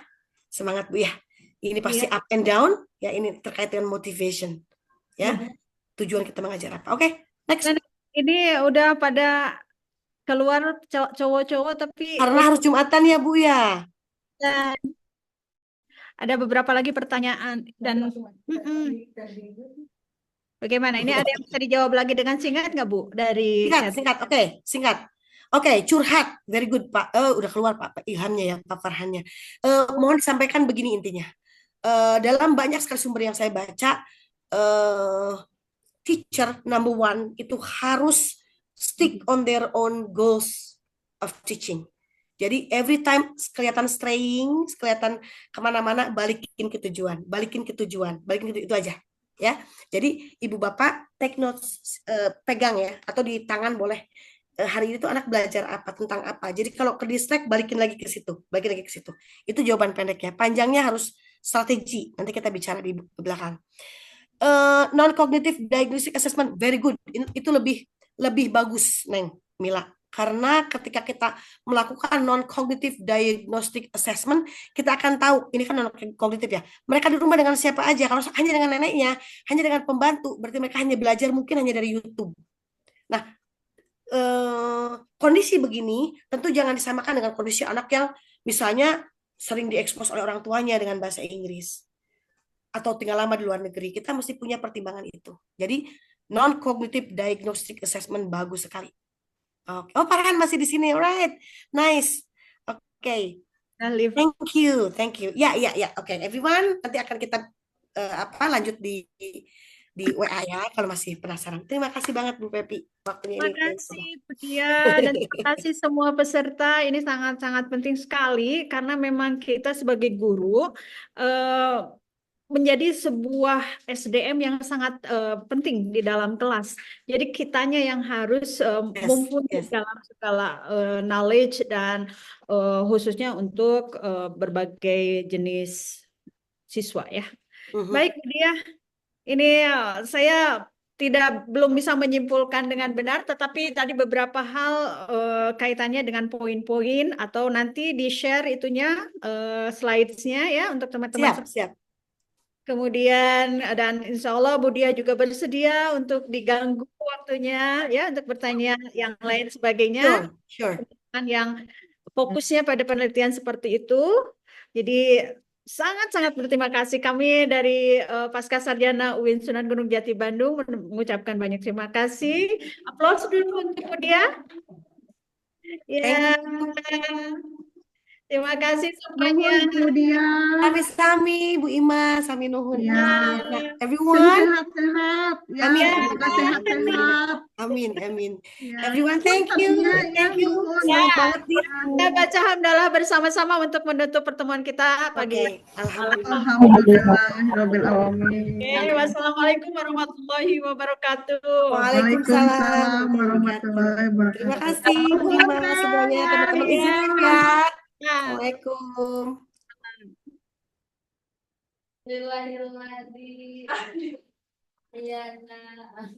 semangat Bu ya. Ini pasti Iya. up and down, ya ini terkait dengan motivation. Ya, tujuan kita mengajar apa. Oke, next. Dan ini udah pada keluar cowok-cowok tapi Karena harus Jumatan ya Bu ya. dan ada beberapa lagi pertanyaan dan bagaimana? Ini ada yang bisa dijawab lagi dengan singkat nggak Bu dari chat? Singkat. Oke, singkat. Oke, curhat. Very good, Pak. Udah keluar, Pak Ilhamnya ya, Pak Farhannya. Mohon disampaikan begini intinya. Dalam banyak sekali sumber yang saya baca, teacher number one itu harus stick on their own goals of teaching. Jadi every time kelihatan straying, kelihatan kemana-mana, balikin ke tujuan, itu aja. Ya, jadi ibu bapak take notes, pegang ya, atau di tangan boleh. Hari ini tuh anak belajar apa, tentang apa. Jadi kalau ke distract, balikin lagi ke situ. Itu jawaban pendeknya. Panjangnya harus strategi. Nanti kita bicara di belakang. Non-cognitive diagnostic assessment, very good. Itu lebih bagus, Neng Mila. Karena ketika kita melakukan non-cognitive diagnostic assessment, kita akan tahu, ini kan non-cognitive ya, mereka di rumah dengan siapa aja. Kalau hanya dengan neneknya, hanya dengan pembantu, berarti mereka hanya belajar mungkin hanya dari YouTube. Nah, kondisi begini tentu jangan disamakan dengan kondisi anak yang misalnya sering diekspos oleh orang tuanya dengan bahasa Inggris atau tinggal lama di luar negeri. Kita mesti punya pertimbangan itu. Jadi non-cognitive diagnostic assessment bagus sekali. Oke. Oh, Farhan masih di sini. Alright. Nice. Oke. Thank you. Ya. Oke, everyone, nanti akan kita lanjut di WA ya kalau masih penasaran. Terima kasih banget Bu Pepi waktunya Terima ini. kasih Bu Dia dan terima kasih semua peserta. Ini sangat-sangat penting sekali karena memang kita sebagai guru menjadi sebuah SDM yang sangat penting di dalam kelas. Jadi kitanya yang harus mumpuni dalam segala knowledge dan khususnya untuk berbagai jenis siswa ya. Baik Bu Dia, ini saya belum bisa menyimpulkan dengan benar, tetapi tadi beberapa hal kaitannya dengan poin-poin atau nanti di-share itunya slides-nya ya untuk teman-teman. Siap. Kemudian dan insya Allah Bu Dia juga bersedia untuk diganggu waktunya ya untuk bertanya yang lain sebagainya. Sure. Yang fokusnya pada penelitian seperti itu. Jadi sangat-sangat berterima kasih kami dari Pasca Sarjana UIN Sunan Gunung Jati Bandung mengucapkan banyak terima kasih. Aplaus dulu untuk dia. Ya. Terima kasih semuanya. Sami-sami Bu Ima, sami nuhun. Ya. Everyone. Sehat-sehat. Ya. Amin. Semoga sehat-sehat. Amin. Ya. Everyone, thank you. Kita baca hamdalah bersama-sama untuk menutup pertemuan kita pagi ini. Alhamdulillahirobbilalamin. Wassalamualaikum warahmatullahi wabarakatuh. Waalaikumsalam warahmatullahi wabarakatuh. Terima kasih Bu Ima semuanya. Teman-teman izin ya. Assalamualaikum. Bismillahirrahmanirrahim. Iya, nah.